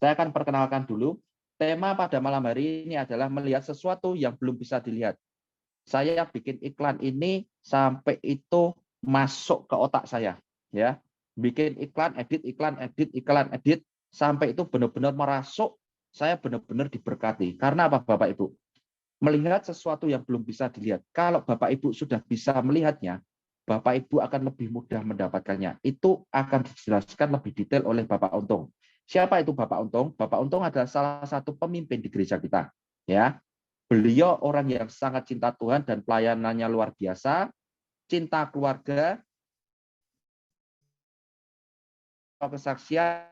Saya akan perkenalkan dulu. Tema pada malam hari ini adalah melihat sesuatu yang belum bisa dilihat. Saya bikin iklan ini sampai itu masuk ke otak saya, ya. Bikin iklan, edit, sampai itu benar-benar merasuk. Saya benar-benar diberkati. Karena apa, Bapak Ibu? Melihat sesuatu yang belum bisa dilihat. Kalau Bapak Ibu sudah bisa melihatnya, Bapak Ibu akan lebih mudah mendapatkannya. Itu akan dijelaskan lebih detail oleh Bapak Untung. Siapa itu Bapak Untung? Bapak Untung adalah salah satu pemimpin di gereja kita. Ya, beliau orang yang sangat cinta Tuhan dan pelayanannya luar biasa, cinta keluarga, kesaksian.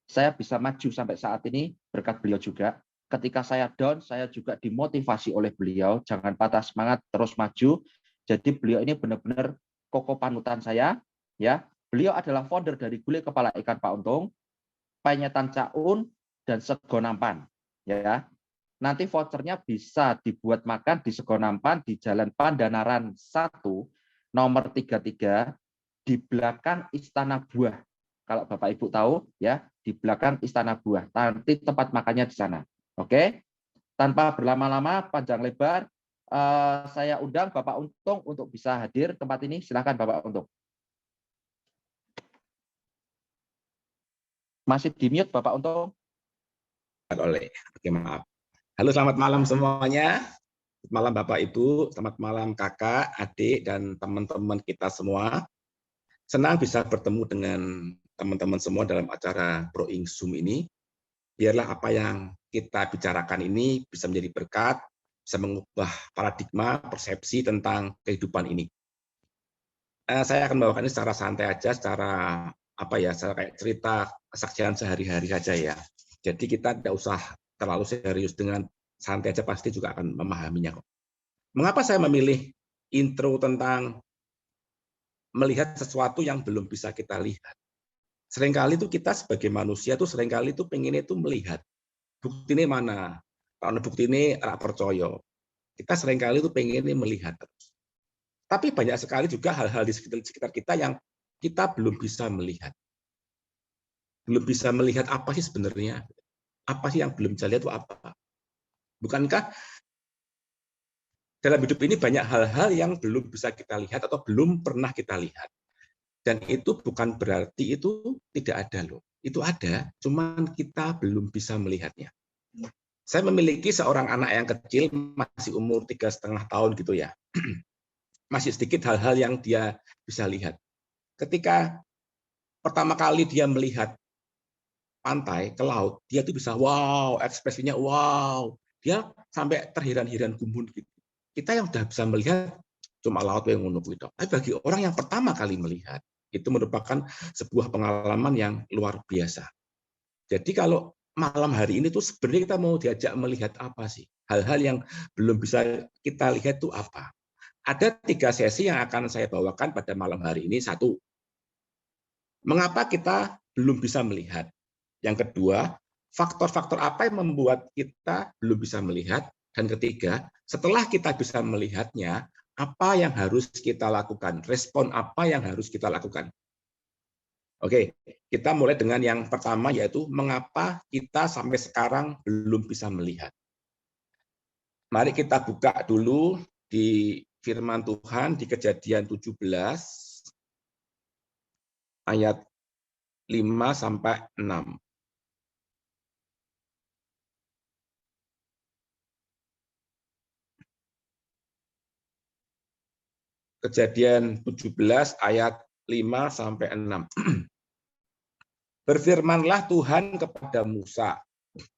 Saya bisa maju sampai saat ini berkat beliau juga. Ketika saya down, saya juga dimotivasi oleh beliau. Jangan patah semangat, terus maju. Jadi beliau ini benar-benar koko panutan saya. Ya, beliau adalah founder dari Gulai Kepala Ikan Pak Untung, Penyetan Caun, dan Sego Nampan. Ya, nanti vouchernya bisa dibuat makan di Sego Nampan di Jalan Pandanaran 1, nomor 33, di belakang Istana Buah. Kalau Bapak Ibu tahu, ya, di belakang Istana Buah. Nanti tempat makannya di sana. Oke? Tanpa berlama-lama, panjang lebar, saya undang Bapak Untung untuk bisa hadir tempat ini. Silakan Bapak Untung. Masih di-mute Bapak Untung. Oke, maaf. Halo, selamat malam semuanya. Selamat malam Bapak Ibu, selamat malam kakak, adik, dan teman-teman kita semua. Senang bisa bertemu dengan teman-teman semua dalam acara Growing Zoom ini. Biarlah apa yang kita bicarakan ini bisa menjadi berkat, bisa mengubah paradigma, persepsi tentang kehidupan ini. Saya akan membawakan ini secara santai aja, secara secara kayak cerita kesaksian sehari-hari saja ya. Jadi kita tidak usah terlalu serius, dengan santai aja pasti juga akan memahaminya kok. Mengapa saya memilih intro tentang melihat sesuatu yang belum bisa kita lihat? Seringkali itu kita sebagai manusia tuh seringkali itu pengen itu melihat. Bukti ini mana? Kalau bukti ini rak percaya. Kita seringkali itu pengen ini melihat terus. Tapi banyak sekali juga hal-hal di sekitar kita yang kita belum bisa melihat. Belum bisa melihat apa sih sebenarnya? Apa sih yang belum bisa lihat itu apa? Bukankah dalam hidup ini banyak hal-hal yang belum bisa kita lihat atau belum pernah kita lihat. Dan itu bukan berarti itu tidak ada loh. Itu ada, cuman kita belum bisa melihatnya. Saya memiliki seorang anak yang kecil, masih umur 3,5 tahun gitu ya. Masih sedikit hal-hal yang dia bisa lihat. Ketika pertama kali dia melihat pantai ke laut, dia tuh bisa wow, ekspresinya wow. Dia sampai terheran-heran gumun gitu. Kita yang sudah bisa melihat cuma laut yang ngono kuwi. Tapi bagi orang yang pertama kali melihat, itu merupakan sebuah pengalaman yang luar biasa. Jadi kalau malam hari ini tuh sebenarnya kita mau diajak melihat apa sih? Hal-hal yang belum bisa kita lihat itu apa? Ada 3 sesi yang akan saya bawakan pada malam hari ini. 1, mengapa kita belum bisa melihat? Yang kedua, faktor-faktor apa yang membuat kita belum bisa melihat? Dan ketiga, setelah kita bisa melihatnya, apa yang harus kita lakukan? Respon apa yang harus kita lakukan? Oke, kita mulai dengan yang pertama, yaitu mengapa kita sampai sekarang belum bisa melihat. Mari kita buka dulu di firman Tuhan di Kejadian 17 ayat 5-6. Kejadian 17 ayat 5-6. Berfirmanlah Tuhan kepada Musa,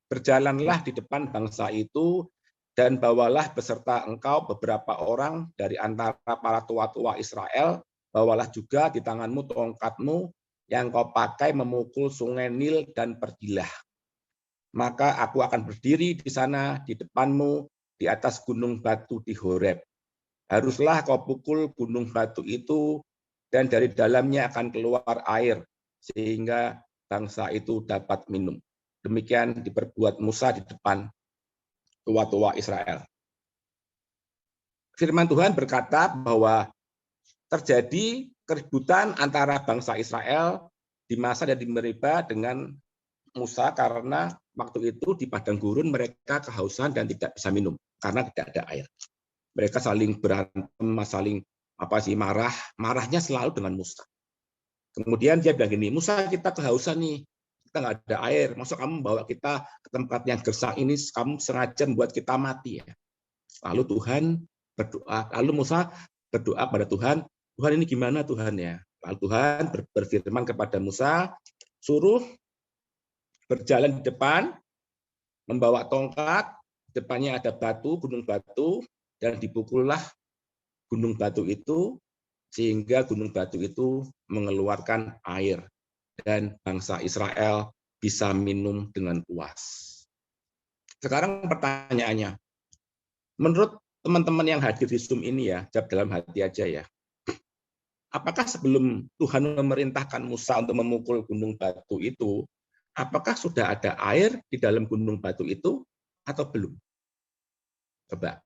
berjalanlah di depan bangsa itu dan bawalah beserta engkau beberapa orang dari antara para tua-tua Israel, bawalah juga di tanganmu tongkatmu yang kau pakai memukul sungai Nil dan pergilah. Maka aku akan berdiri di sana di depanmu di atas gunung batu di Horeb. Haruslah kau pukul gunung batu itu dan dari dalamnya akan keluar air sehingga bangsa itu dapat minum. Demikian diperbuat Musa di depan tua-tua Israel. Firman Tuhan berkata bahwa terjadi keributan antara bangsa Israel di Masa dan di Meriba dengan Musa karena waktu itu di padang gurun mereka kehausan dan tidak bisa minum karena tidak ada air. Mereka saling berantem, saling marahnya selalu dengan Musa. Kemudian dia bilang gini, Musa kita kehausan nih, kita nggak ada air, masa kamu bawa kita ke tempat yang gersang ini, kamu sengaja membuat kita mati ya. Lalu Tuhan berdoa, lalu Musa berdoa pada Tuhan, Tuhan ini gimana Tuhan ya? Lalu Tuhan berfirman kepada Musa, suruh berjalan di depan, membawa tongkat, depannya ada batu, gunung batu, dan dipukullah gunung batu itu, sehingga gunung batu itu mengeluarkan air, dan bangsa Israel bisa minum dengan puas. Sekarang pertanyaannya, menurut teman-teman yang hadir di Zoom ini ya, jawab dalam hati aja ya. Apakah sebelum Tuhan memerintahkan Musa untuk memukul gunung batu itu, apakah sudah ada air di dalam gunung batu itu atau belum? Coba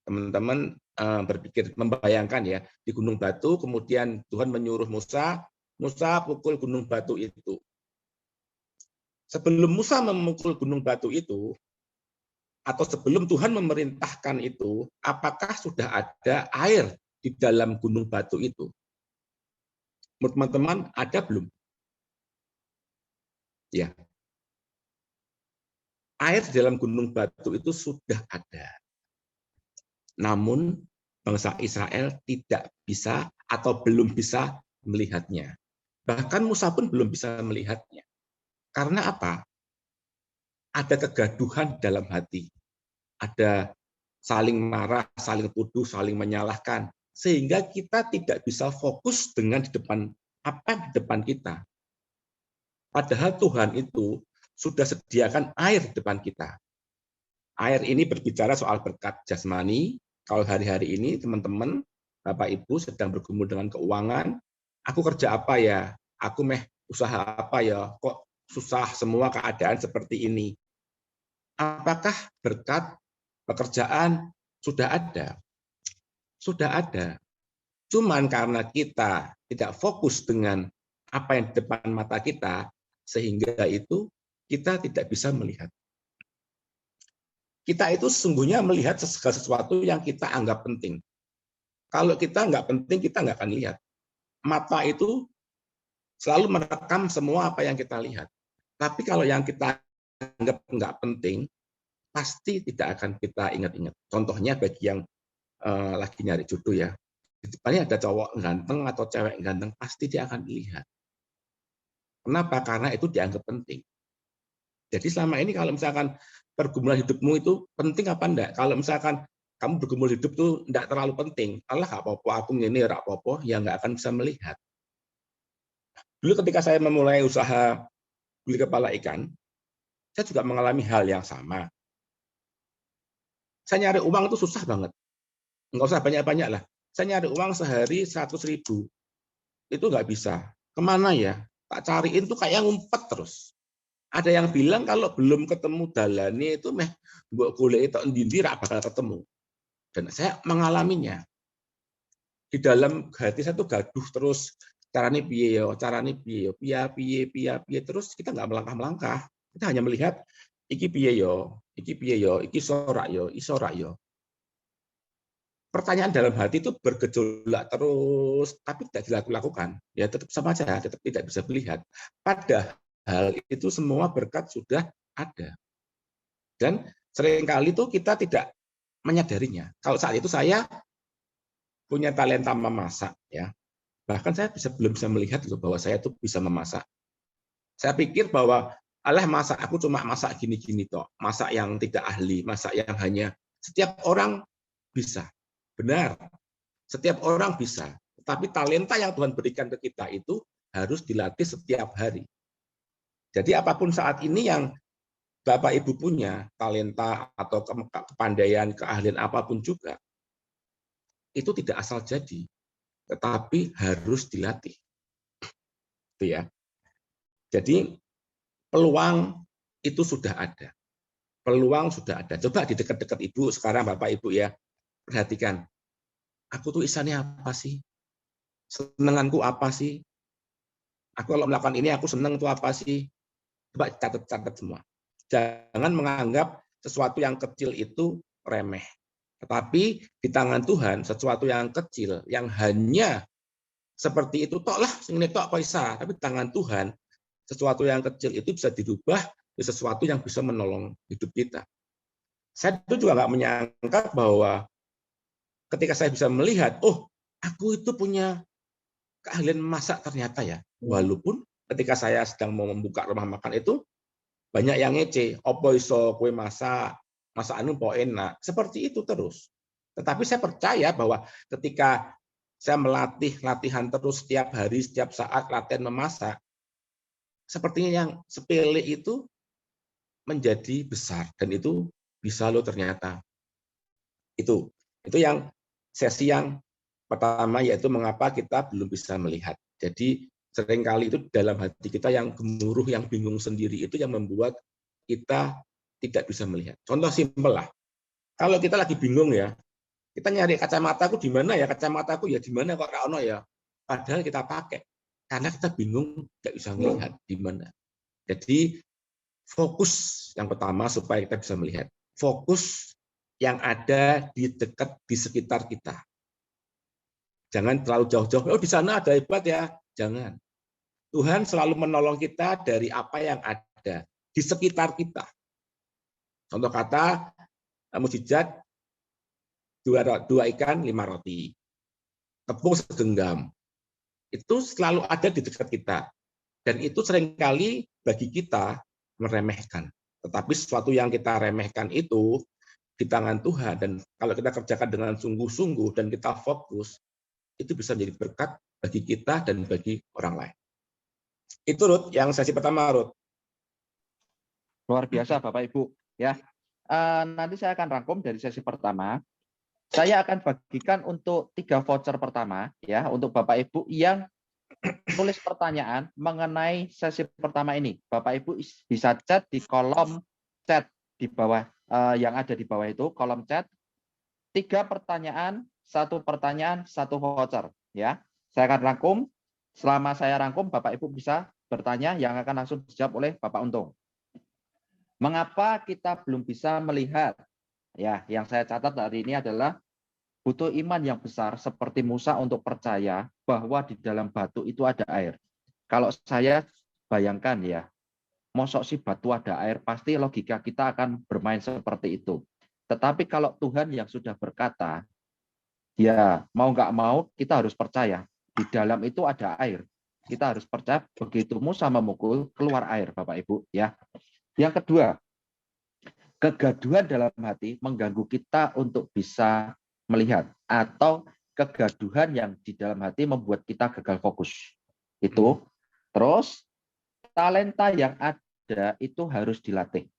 teman-teman berpikir, membayangkan ya, di gunung batu, kemudian Tuhan menyuruh Musa pukul gunung batu itu. Sebelum Musa memukul gunung batu itu, atau sebelum Tuhan memerintahkan itu, apakah sudah ada air di dalam gunung batu itu? Menurut teman-teman, ada belum? Ya. Air di dalam gunung batu itu sudah ada. Namun bangsa Israel tidak bisa atau belum bisa melihatnya. Bahkan Musa pun belum bisa melihatnya. Karena apa? Ada kegaduhan dalam hati. Ada saling marah, saling tuduh, saling menyalahkan. Sehingga kita tidak bisa fokus dengan di depan apa di depan kita. Padahal Tuhan itu sudah sediakan air di depan kita. Air ini berbicara soal berkat jasmani. Kalau hari-hari ini teman-teman, Bapak Ibu sedang bergumul dengan keuangan, aku kerja apa ya? Aku usaha apa ya? Kok susah semua keadaan seperti ini? Apakah berkat pekerjaan sudah ada? Sudah ada. Cuman karena kita tidak fokus dengan apa yang di depan mata kita, sehingga itu kita tidak bisa melihat. Kita itu sesungguhnya melihat segala sesuatu yang kita anggap penting. Kalau kita nggak penting, kita nggak akan lihat. Mata itu selalu merekam semua apa yang kita lihat. Tapi kalau yang kita anggap nggak penting, pasti tidak akan kita ingat-ingat. Contohnya bagi yang lagi nyari jodoh ya, di depannya ada cowok ganteng atau cewek ganteng, pasti dia akan lihat. Kenapa? Karena itu dianggap penting. Jadi selama ini kalau misalkan pergumulan hidupmu itu penting apa enggak? Kalau misalkan kamu bergumul hidup itu enggak terlalu penting, Allah nggak apa-apa, aku ini enggak apa-apa, ya nggak akan bisa melihat. Dulu ketika saya memulai usaha beli kepala ikan, saya juga mengalami hal yang sama. Saya nyari uang itu susah banget. Nggak usah banyak-banyak lah. Saya nyari uang sehari 100.000. Itu nggak bisa. Kemana ya? Tak cariin tuh kayak ngumpet terus. Ada yang bilang kalau belum ketemu dalane itu mbok goleki tok ndi-ndi ra bakal ketemu. Dan saya mengalaminya. Di dalam hati saya tuh gaduh terus, carane piye yo, piye terus kita nggak melangkah-melangkah. Kita hanya melihat iki piye yo, iki iso rak yo. Pertanyaan dalam hati itu bergejolak terus, tapi tidak dilakukan. Ya tetap sama saja, tetap tidak bisa melihat. Padahal itu semua berkat sudah ada. Dan seringkali itu kita tidak menyadarinya. Kalau saat itu saya punya talenta memasak, ya. Bahkan saya belum bisa melihat bahwa saya itu bisa memasak. Saya pikir bahwa masak aku cuma masak gini-gini toh, masak yang tidak ahli, masak yang hanya setiap orang bisa. Benar, setiap orang bisa. Tapi talenta yang Tuhan berikan ke kita itu harus dilatih setiap hari. Jadi apapun saat ini yang Bapak Ibu punya, talenta atau kepandaian, keahlian apapun juga, itu tidak asal jadi, tetapi harus dilatih. Itu ya. Jadi peluang itu sudah ada. Peluang sudah ada. Coba di dekat-dekat Ibu sekarang Bapak Ibu ya, perhatikan. Aku tuh isane apa sih? Senenganku apa sih? Aku kalau melakukan ini, aku senang itu apa sih? Coba catat-catat semua. Jangan menganggap sesuatu yang kecil itu remeh. Tetapi di tangan Tuhan, sesuatu yang kecil, yang hanya seperti itu, tok lah, ini tok kok bisa. Tapi di tangan Tuhan, sesuatu yang kecil itu bisa dirubah menjadi sesuatu yang bisa menolong hidup kita. Saya itu juga nggak menyangka bahwa ketika saya bisa melihat, oh, aku itu punya keahlian masak ternyata ya. Walaupun ketika saya sedang mau membuka rumah makan itu, banyak yang ngece, opo iso kue masak, masakanmu po enak. Seperti itu terus. Tetapi saya percaya bahwa ketika saya melatih latihan terus setiap hari, setiap saat latihan memasak, sepertinya yang sepele itu menjadi besar dan itu bisa loh ternyata. Itu yang sesi yang pertama, yaitu mengapa kita belum bisa melihat. Jadi seringkali itu dalam hati kita yang gemuruh, yang bingung sendiri, itu yang membuat kita tidak bisa melihat. Contoh simpel lah, kalau kita lagi bingung ya, kita nyari kacamataku di mana ya, kacamataku ya di mana kok ono ya, padahal kita pakai karena kita bingung nggak bisa melihat di mana. Jadi fokus yang pertama supaya kita bisa melihat, fokus yang ada di dekat, di sekitar kita. Jangan terlalu jauh-jauh, oh di sana ada hebat ya, jangan. Tuhan selalu menolong kita dari apa yang ada di sekitar kita. Contoh kata, mukjizat, dua ikan, 5 roti. Tepung segenggam. Itu selalu ada di dekat kita. Dan itu seringkali bagi kita meremehkan. Tetapi sesuatu yang kita remehkan itu di tangan Tuhan, dan kalau kita kerjakan dengan sungguh-sungguh dan kita fokus, itu bisa menjadi berkat bagi kita dan bagi orang lain. Itu Ruth, yang sesi pertama Ruth. Luar biasa Bapak Ibu ya. Nanti saya akan rangkum dari sesi pertama. Saya akan bagikan untuk 3 voucher pertama ya untuk Bapak Ibu yang tulis pertanyaan mengenai sesi pertama ini. Bapak Ibu bisa chat di kolom chat di bawah yang ada di bawah itu, kolom chat. 3 pertanyaan, 1 pertanyaan, 1 voucher ya. Saya akan rangkum. Selama saya rangkum, Bapak Ibu bisa bertanya yang akan langsung dijawab oleh Bapak Untung. Mengapa kita belum bisa melihat? Ya, yang saya catat hari ini adalah butuh iman yang besar seperti Musa untuk percaya bahwa di dalam batu itu ada air. Kalau saya bayangkan ya, mosok si batu ada air, pasti logika kita akan bermain seperti itu. Tetapi kalau Tuhan yang sudah berkata, ya mau nggak mau kita harus percaya. Di dalam itu ada air. Kita harus percaya begitu Musa memukul, keluar air Bapak Ibu. Ya. Yang kedua, kegaduhan dalam hati mengganggu kita untuk bisa melihat, atau kegaduhan yang di dalam hati membuat kita gagal fokus. Itu. Terus talenta yang ada itu harus dilatih.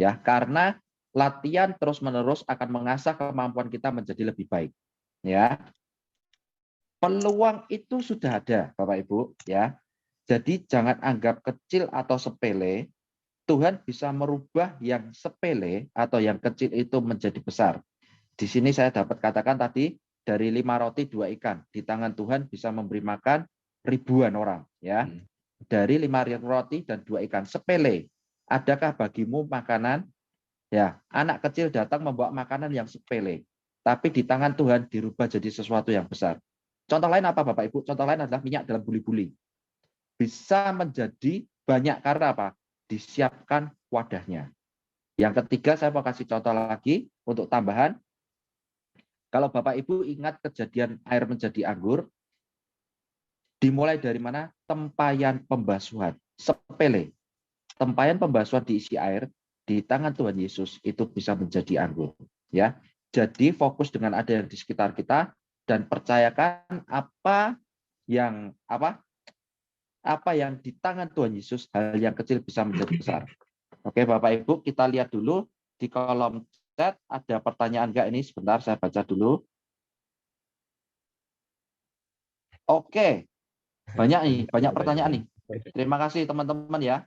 Ya, karena latihan terus-menerus akan mengasah kemampuan kita menjadi lebih baik. Ya. Peluang itu sudah ada, Bapak Ibu, ya. Jadi jangan anggap kecil atau sepele. Tuhan bisa merubah yang sepele atau yang kecil itu menjadi besar. Di sini saya dapat katakan tadi, dari 5 roti 2 ikan, di tangan Tuhan bisa memberi makan ribuan orang. Ya, dari 5 roti dan 2 ikan, sepele. Adakah bagimu makanan? Ya, anak kecil datang membawa makanan yang sepele, tapi di tangan Tuhan dirubah jadi sesuatu yang besar. Contoh lain apa Bapak Ibu? Contoh lain adalah minyak dalam buli-buli. Bisa menjadi banyak karena apa? Disiapkan wadahnya. Yang ketiga, saya mau kasih contoh lagi untuk tambahan. Kalau Bapak Ibu ingat kejadian air menjadi anggur, dimulai dari mana? Tempayan pembasuhan. Sepele. Tempayan pembasuhan diisi air, di tangan Tuhan Yesus itu bisa menjadi anggur. Ya, jadi fokus dengan ada yang di sekitar kita dan percayakan apa yang di tangan Tuhan Yesus, hal yang kecil bisa menjadi besar. Oke Bapak Ibu, kita lihat dulu di kolom chat ada pertanyaan enggak ini? Sebentar saya baca dulu. Oke, banyak nih, banyak pertanyaan nih. Terima kasih teman-teman ya.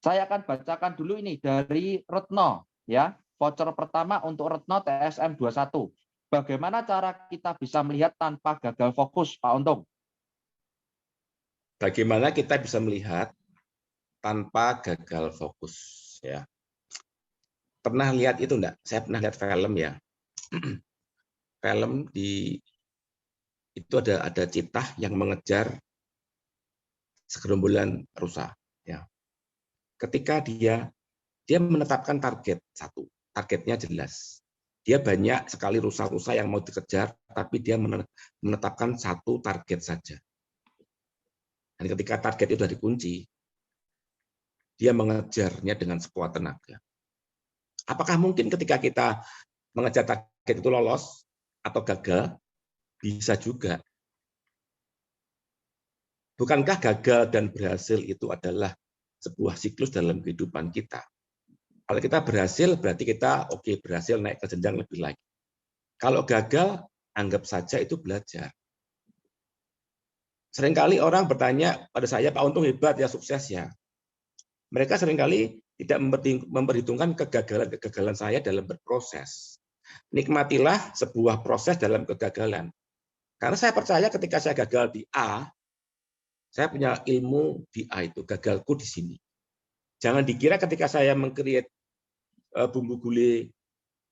Saya akan bacakan dulu ini dari Retno ya. Voucher pertama untuk Retno TSM 21. Bagaimana cara kita bisa melihat tanpa gagal fokus, Pak Untung? bagaimana kita bisa melihat tanpa gagal fokus, ya. Pernah lihat itu enggak? Saya pernah lihat film, ya. Film itu ada citah yang mengejar segerombolan rusa, ya. Ketika dia menetapkan target satu, targetnya jelas. Dia banyak sekali rusa-rusa yang mau dikejar, tapi dia menetapkan satu target saja. Dan ketika target itu sudah dikunci, dia mengejarnya dengan sekuat tenaga. Apakah mungkin ketika kita mengejar target itu lolos atau gagal? Bisa juga. Bukankah gagal dan berhasil itu adalah sebuah siklus dalam kehidupan kita? Kalau kita berhasil, berarti kita berhasil naik ke jenjang lebih lagi. Kalau gagal, anggap saja itu belajar. Seringkali orang bertanya pada saya, Pak Untung hebat ya, sukses ya. Mereka seringkali tidak memperhitungkan kegagalan saya dalam berproses. Nikmatilah sebuah proses dalam kegagalan. Karena saya percaya ketika saya gagal di A, saya punya ilmu di A itu, gagalku di sini. Jangan dikira ketika saya meng-create bumbu gulai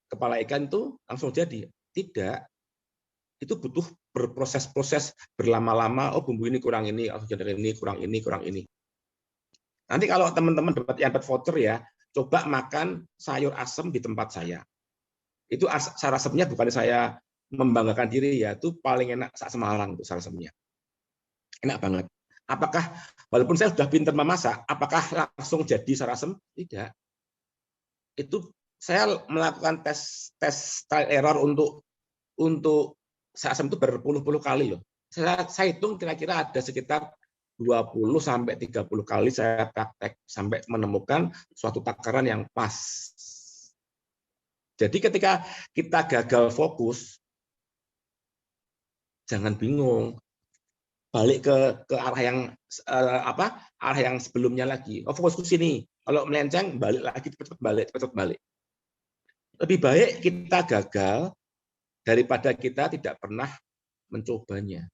kepala ikan itu langsung jadi. Tidak. Itu butuh berproses-proses berlama-lama. Oh, bumbu ini kurang ini, jadi ini kurang ini, kurang ini. Nanti kalau teman-teman dapat voucher ya, coba makan sayur asem di tempat saya. Itu sayur asemnya bukan saya membanggakan diri ya, itu paling enak saat Semarang itu sayur asemnya. Enak banget. Apakah walaupun saya sudah pintar memasak, apakah langsung jadi sayur asem? Tidak. Itu saya melakukan tes trial error untuk sayur asem itu berpuluh-puluh kali loh. Saya hitung kira-kira ada sekitar 20 sampai 30 kali saya praktek sampai menemukan suatu takaran yang pas. Jadi ketika kita gagal fokus, jangan bingung. Balik ke arah yang arah yang sebelumnya lagi. Oh, fokus ke sini. Kalau melenceng balik lagi, cepat balik. Lebih baik kita gagal daripada kita tidak pernah mencobanya.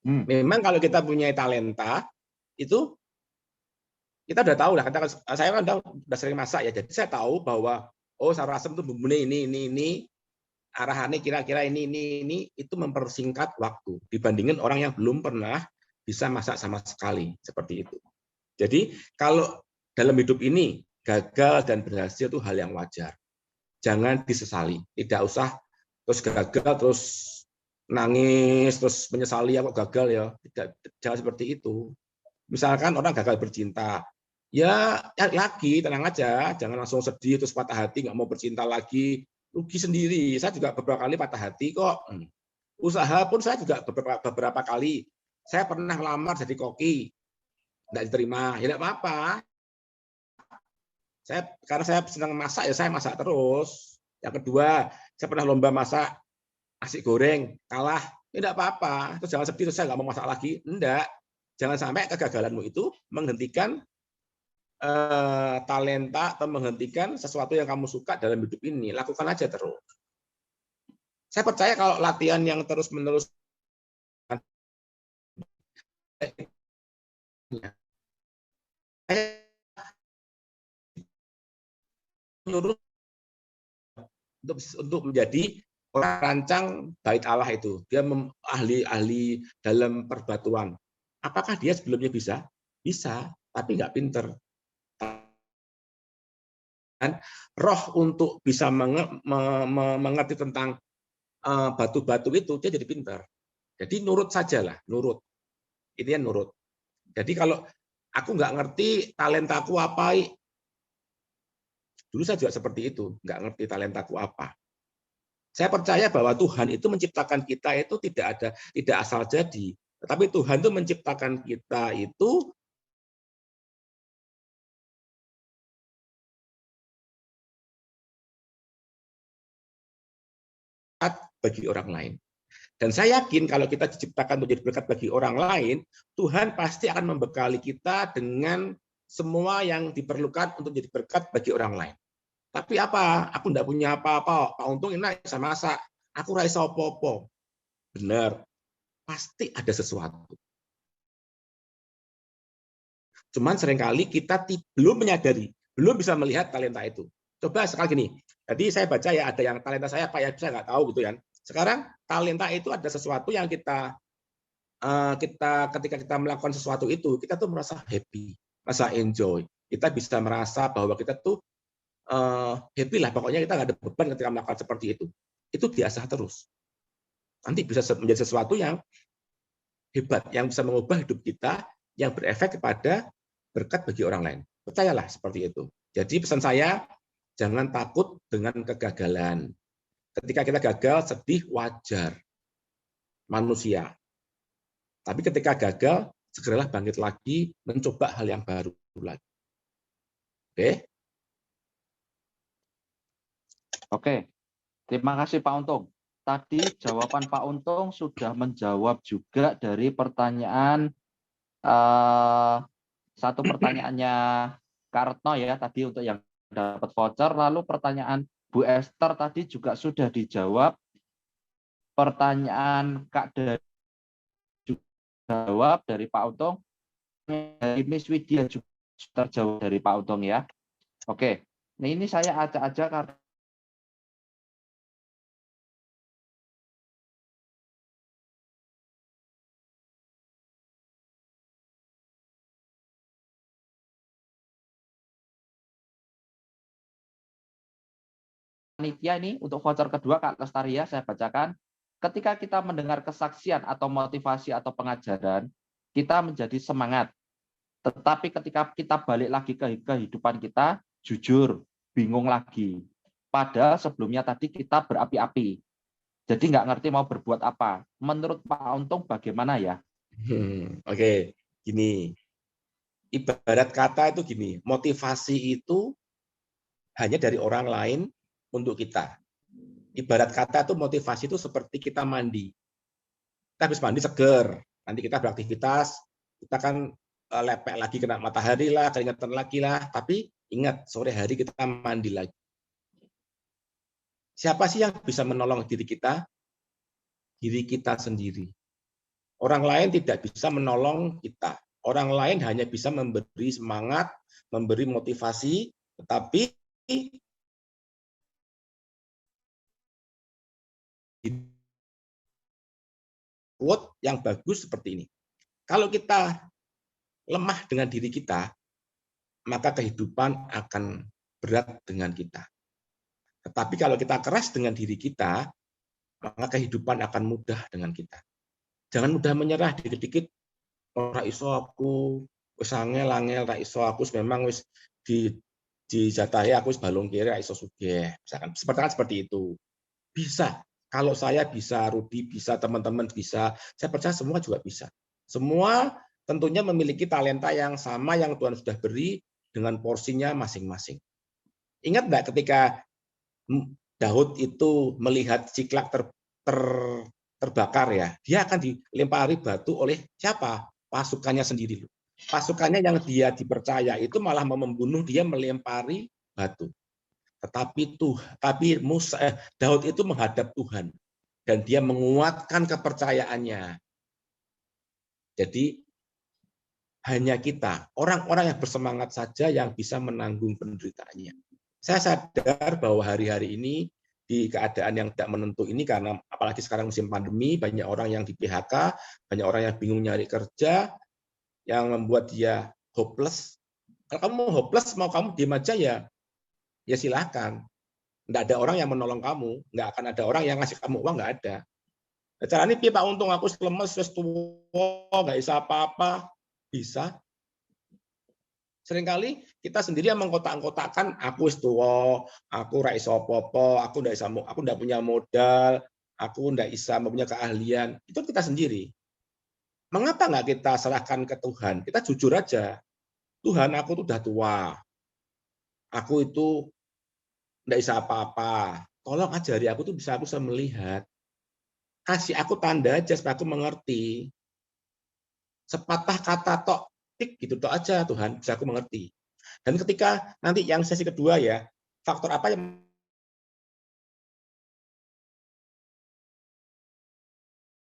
Memang kalau kita punya talenta itu kita udah tahu lah. Saya kan udah sering masak ya, jadi saya tahu bahwa sayur asem itu bumbunya ini. Arahannya kira-kira ini, itu mempersingkat waktu dibandingin orang yang belum pernah bisa masak sama sekali, seperti itu. Jadi kalau dalam hidup ini gagal dan berhasil itu hal yang wajar. Jangan disesali, tidak usah terus gagal terus nangis terus menyesali kok gagal ya. Jangan seperti itu. Misalkan orang gagal bercinta, ya lagi tenang aja, jangan langsung sedih terus patah hati nggak mau bercinta lagi. Rugi sendiri. Saya juga beberapa kali patah hati kok. Usaha pun saya juga beberapa kali. Saya pernah lamar jadi koki, nggak diterima. Ya nggak apa-apa. Karena saya senang masak, ya saya masak terus. Yang kedua, saya pernah lomba masak nasi goreng, kalah. Ya nggak apa-apa. Terus jangan sedih, terus saya nggak mau masak lagi. Enggak. Jangan sampai kegagalanmu itu menghentikan talenta atau menghentikan sesuatu yang kamu suka dalam hidup ini. Lakukan aja terus. Saya percaya kalau latihan yang terus-menerus untuk menjadi orang rancang bait Allah itu. Dia ahli dalam perbatuan. Apakah dia sebelumnya bisa? Bisa, tapi nggak pinter. Roh untuk bisa mengerti tentang batu-batu itu, dia jadi pintar. Jadi nurut sajalah, nurut. Ini nurut. Jadi kalau aku nggak ngerti talentaku apa, dulu saya juga seperti itu, nggak ngerti talentaku apa. Saya percaya bahwa Tuhan itu menciptakan kita itu tidak asal jadi, tetapi Tuhan itu menciptakan kita itu bagi orang lain. Dan saya yakin kalau kita diciptakan menjadi berkat bagi orang lain, Tuhan pasti akan membekali kita dengan semua yang diperlukan untuk jadi berkat bagi orang lain. Tapi apa? Aku enggak punya apa-apa. Pak Untung ini bisa masak. Aku raiso popo. Benar. Pasti ada sesuatu. Cuman seringkali kita belum menyadari, belum bisa melihat talenta itu. Coba sekali gini, jadi saya baca ya ada yang talenta saya apa ya, saya nggak tahu gitu kan. Sekarang talenta itu ada sesuatu yang ketika kita melakukan sesuatu itu, kita tuh merasa happy, merasa enjoy. Kita bisa merasa bahwa kita tuh happy lah, pokoknya kita nggak ada beban ketika melakukan seperti itu. Itu diasah terus. Nanti bisa menjadi sesuatu yang hebat, yang bisa mengubah hidup kita, yang berefek kepada berkat bagi orang lain. Percayalah seperti itu. Jadi pesan saya, jangan takut dengan kegagalan. Ketika kita gagal, sedih, wajar. Manusia. Tapi ketika gagal, segeralah bangkit lagi, mencoba hal yang baru lagi. Oke? Oke, terima kasih Pak Untung. Tadi jawaban Pak Untung sudah menjawab juga dari pertanyaan satu pertanyaannya Kartno ya tadi untuk yang dapat voucher. Lalu pertanyaan Bu Esther tadi juga sudah dijawab. Pertanyaan Kak Dari jawab dari Pak Untung. Dari Miss Widya juga terjawab dari Pak Untung ya. Oke, nah ini saya acak aja karena panitia ini untuk voucher kedua Kak Lestaria saya bacakan. Ketika kita mendengar kesaksian atau motivasi atau pengajaran, kita menjadi semangat. Tetapi ketika kita balik lagi ke kehidupan kita, jujur, bingung lagi. Padahal sebelumnya tadi kita berapi-api. Jadi nggak ngerti mau berbuat apa. Menurut Pak Untung bagaimana ya? Oke, gini. Ibarat kata itu gini, motivasi itu hanya dari orang lain untuk kita. Ibarat kata itu motivasi itu seperti kita mandi. Kita habis mandi seger, nanti kita beraktivitas, kita kan lepek lagi kena matahari lah, keringatan lagi lah, tapi ingat sore hari kita mandi lagi. Siapa sih yang bisa menolong diri kita? Diri kita sendiri. Orang lain tidak bisa menolong kita. Orang lain hanya bisa memberi semangat, memberi motivasi, tetapi quote yang bagus seperti ini. Kalau kita lemah dengan diri kita, maka kehidupan akan berat dengan kita. Tetapi kalau kita keras dengan diri kita, maka kehidupan akan mudah dengan kita. Jangan mudah menyerah dikit-dikit, ora iso aku, wis angel-angel ra iso aku memang wis dijatahi aku wis balung kiri ra iso sugih. Misalkan seperti itu. Bisa. Kalau saya bisa, Rudi bisa, teman-teman bisa, saya percaya semua juga bisa. Semua tentunya memiliki talenta yang sama yang Tuhan sudah beri dengan porsinya masing-masing. Ingat nggak ketika Daud itu melihat Ciklak terbakar ya, dia akan dilempari batu oleh siapa? Pasukannya sendiri. Pasukannya yang dia dipercaya itu malah mau membunuh dia melempari batu. Tetapi Daud itu menghadap Tuhan dan dia menguatkan kepercayaannya. Jadi hanya kita, orang-orang yang bersemangat saja yang bisa menanggung penderitaannya. Saya sadar bahwa hari-hari ini di keadaan yang tidak menentu ini, karena apalagi sekarang musim pandemi, banyak orang yang di PHK, banyak orang yang bingung nyari kerja, yang membuat dia hopeless. Kalau kamu mau hopeless, mau kamu diam aja ya silakan. Nggak ada orang yang menolong kamu, nggak akan ada orang yang ngasih kamu uang, nggak ada. Caranya Pak Untung aku lemes, tua, nggak bisa apa-apa, bisa. Seringkali kita sendiri yang mengkotak-kotakkan, aku tua, aku ra iso apa-apa, aku ndak punya modal, aku ndak bisa punya keahlian. Itu kita sendiri. Mengapa nggak kita serahkan ke Tuhan? Kita jujur aja. Tuhan, aku tuh udah tua. Aku itu ndak bisa apa-apa. Tolong ajari aku tuh aku bisa melihat. Kasih aku tanda aja supaya aku mengerti. Sepatah kata tok, tik gitu tok aja Tuhan, bisa aku mengerti. Dan ketika nanti yang sesi kedua ya, faktor apa yang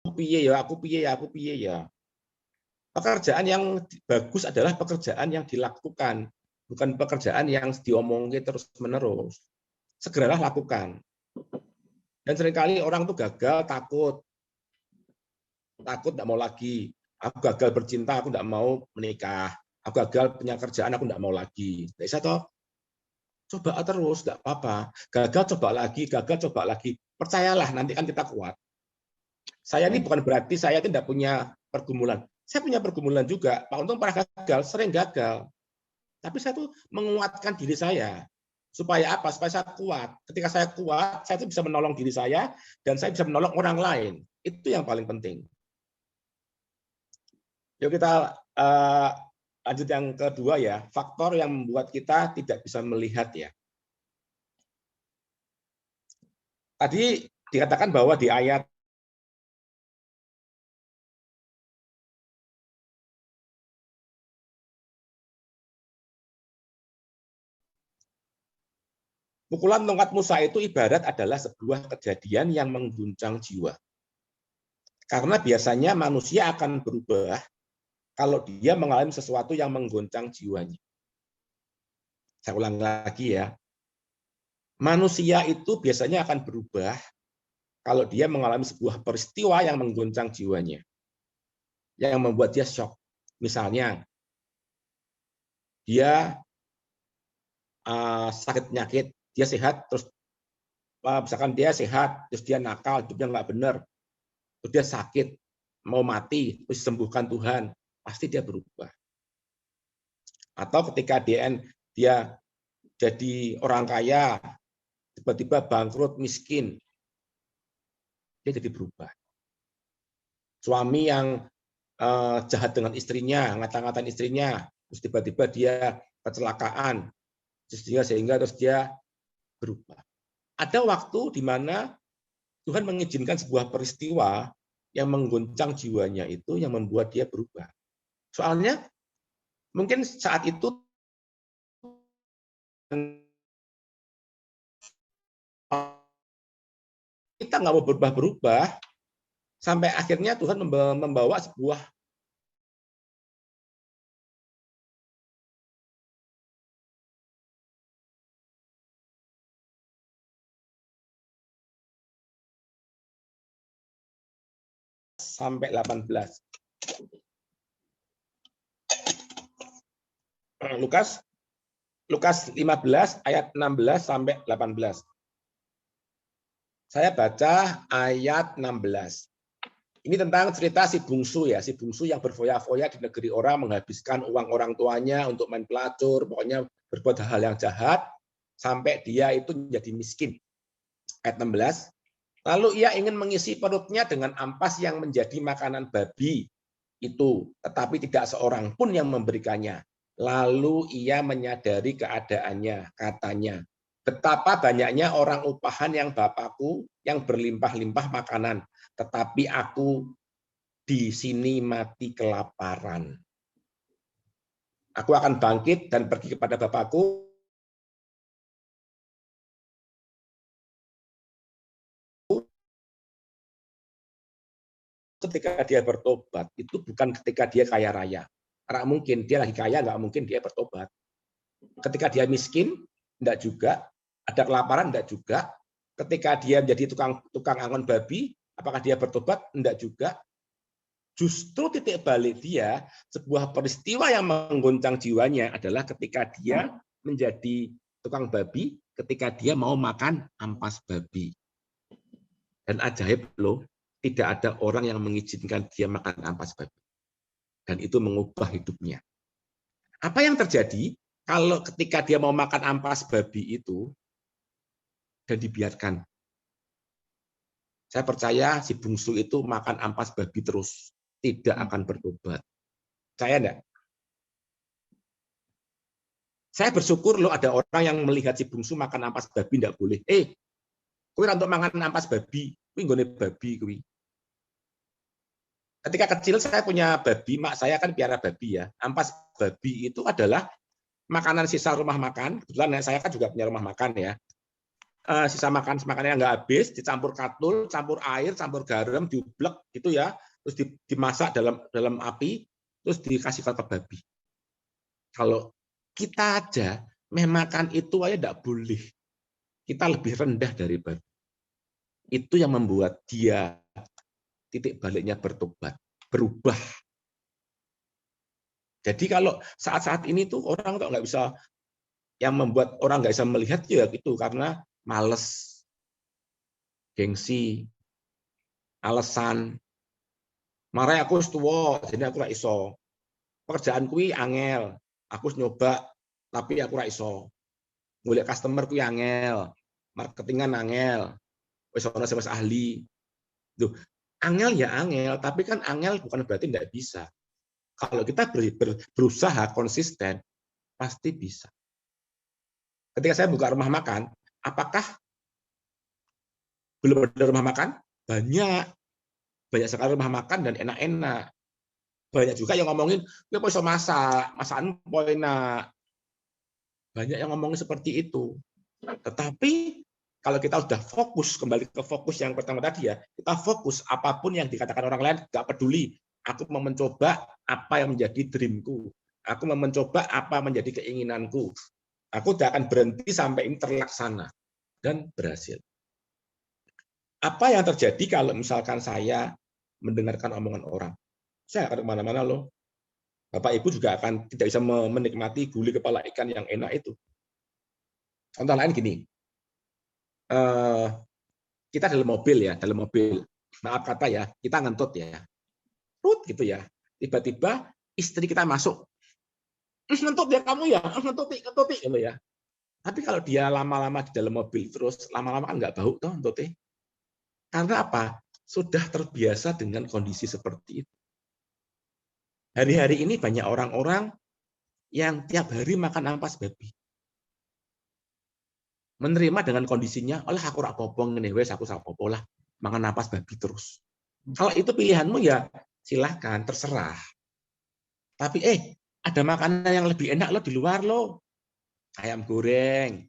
aku piye ya. Pekerjaan yang bagus adalah pekerjaan yang dilakukan, bukan pekerjaan yang diomongin terus-menerus. Segeralah lakukan. Dan seringkali orang tuh gagal, takut tidak mau lagi. Aku gagal bercinta, aku tidak mau menikah. Aku gagal punya kerjaan, aku tidak mau lagi. Bisa toh? Coba terus, nggak apa-apa. Gagal coba lagi. Percayalah, nanti kan kita kuat. Saya ini bukan berarti saya tidak punya pergumulan. Saya punya pergumulan juga. Pak Untung pernah gagal, sering gagal. Tapi saya tuh menguatkan diri saya. Supaya apa? Supaya saya kuat. Ketika saya kuat, saya tuh bisa menolong diri saya dan saya bisa menolong orang lain. Itu yang paling penting. Yuk kita lanjut yang kedua ya, faktor yang membuat kita tidak bisa melihat ya. Tadi dikatakan bahwa di ayat pukulan tongkat Musa itu ibarat adalah sebuah kejadian yang mengguncang jiwa. Karena biasanya manusia akan berubah kalau dia mengalami sesuatu yang mengguncang jiwanya. Saya ulang lagi ya. Manusia itu biasanya akan berubah kalau dia mengalami sebuah peristiwa yang mengguncang jiwanya. Yang membuat dia shock. Misalnya, dia sakit penyakit, dia sehat, terus misalkan dia sehat, terus dia nakal, hidupnya nggak benar, terus dia sakit, mau mati, terus disembuhkan Tuhan, pasti dia berubah. Atau ketika dia jadi orang kaya, tiba-tiba bangkrut, miskin, dia jadi berubah. Suami yang jahat dengan istrinya, ngata-ngatain istrinya, terus tiba-tiba dia kecelakaan, sehingga terus dia berubah. Ada waktu di mana Tuhan mengizinkan sebuah peristiwa yang mengguncang jiwanya itu yang membuat dia berubah. Soalnya mungkin saat itu kita nggak mau berubah-berubah, sampai akhirnya Tuhan membawa sebuah sampai 18. Lukas 15 ayat 16 sampai 18. Saya baca ayat 16. Ini tentang cerita si bungsu ya, si bungsu yang berfoya-foya di negeri orang, menghabiskan uang orang tuanya untuk main pelacur, pokoknya berbuat hal yang jahat sampai dia itu menjadi miskin. Ayat 16. Lalu ia ingin mengisi perutnya dengan ampas yang menjadi makanan babi itu, tetapi tidak seorang pun yang memberikannya. Lalu ia menyadari keadaannya, katanya, betapa banyaknya orang upahan yang bapakku yang berlimpah-limpah makanan, tetapi aku di sini mati kelaparan. Aku akan bangkit dan pergi kepada bapakku. Ketika dia bertobat, itu bukan ketika dia kaya raya. Karena mungkin dia lagi kaya, nggak mungkin dia bertobat. Ketika dia miskin, enggak juga. Ada kelaparan, enggak juga. Ketika dia menjadi tukang angon babi, apakah dia bertobat? Enggak juga. Justru titik balik dia, sebuah peristiwa yang mengguncang jiwanya adalah ketika dia menjadi tukang babi, ketika dia mau makan ampas babi. Dan ajaib loh, tidak ada orang yang mengizinkan dia makan ampas babi. Dan itu mengubah hidupnya. Apa yang terjadi kalau ketika dia mau makan ampas babi itu dan dibiarkan? Saya percaya si bungsu itu makan ampas babi terus, tidak akan bertobat. Saya enggak. Saya bersyukur loh ada orang yang melihat si bungsu makan ampas babi enggak boleh. Kowe untuk makan ampas babi, kuwi nggone babi kuwi. Ketika kecil saya punya babi, mak saya kan piara babi ya. Ampas babi itu adalah makanan sisa rumah makan. Kebetulan saya kan juga punya rumah makan ya. Sisa makanannya nggak habis, dicampur katul, campur air, campur garam, diublek gitu ya. Terus dimasak dalam api, terus dikasihkan ke babi. Kalau kita aja makan itu aja tidak boleh. Kita lebih rendah dari babi. Itu yang membuat dia titik baliknya bertobat, berubah. Jadi kalau saat-saat ini tuh orang kok nggak bisa, yang membuat orang nggak bisa melihat ya gitu karena males, gengsi, alasan. Marah aku wis tuwa, jadi aku nggak iso. Pekerjaan kui angel, aku nyoba tapi aku nggak iso. Ngulik customer kui angel, marketingan angel, wis ono sing ahli. Duh, angel ya angel, tapi kan angel bukan berarti nggak bisa. Kalau kita berusaha konsisten, pasti bisa. Ketika saya buka rumah makan, apakah belum ada rumah makan? Banyak. Banyak sekali rumah makan dan enak-enak. Banyak juga yang ngomongin, ya bisa masak, masakan enak. Banyak yang ngomongin seperti itu. Tetapi kalau kita sudah fokus, kembali ke fokus yang pertama tadi ya, kita fokus apapun yang dikatakan orang lain, nggak peduli. Aku mau mencoba apa yang menjadi dreamku. Aku mau mencoba apa menjadi keinginanku. Aku tidak akan berhenti sampai ini terlaksana dan berhasil. Apa yang terjadi kalau misalkan saya mendengarkan omongan orang? Saya akan kemana-mana loh. Bapak Ibu juga akan tidak bisa menikmati gulai kepala ikan yang enak itu. Contoh lain gini, kita dalam mobil ya, maaf kata ya, kita ngentut ya, gitu ya. Tiba-tiba istri kita masuk, ngentut ya kamu ya, ngentuti, gitu ya. Tapi kalau dia lama-lama di dalam mobil terus, lama-lama kan nggak bau toh ngentutnya. Karena apa? Sudah terbiasa dengan kondisi seperti itu. Hari-hari ini banyak orang-orang yang tiap hari makan ampas babi. Menerima dengan kondisinya, olah aku rak popong ngene wes aku sak popo lah, makan ampas babi terus. Kalau itu pilihanmu ya silahkan, terserah. Tapi ada makanan yang lebih enak loh di luar loh. Ayam goreng,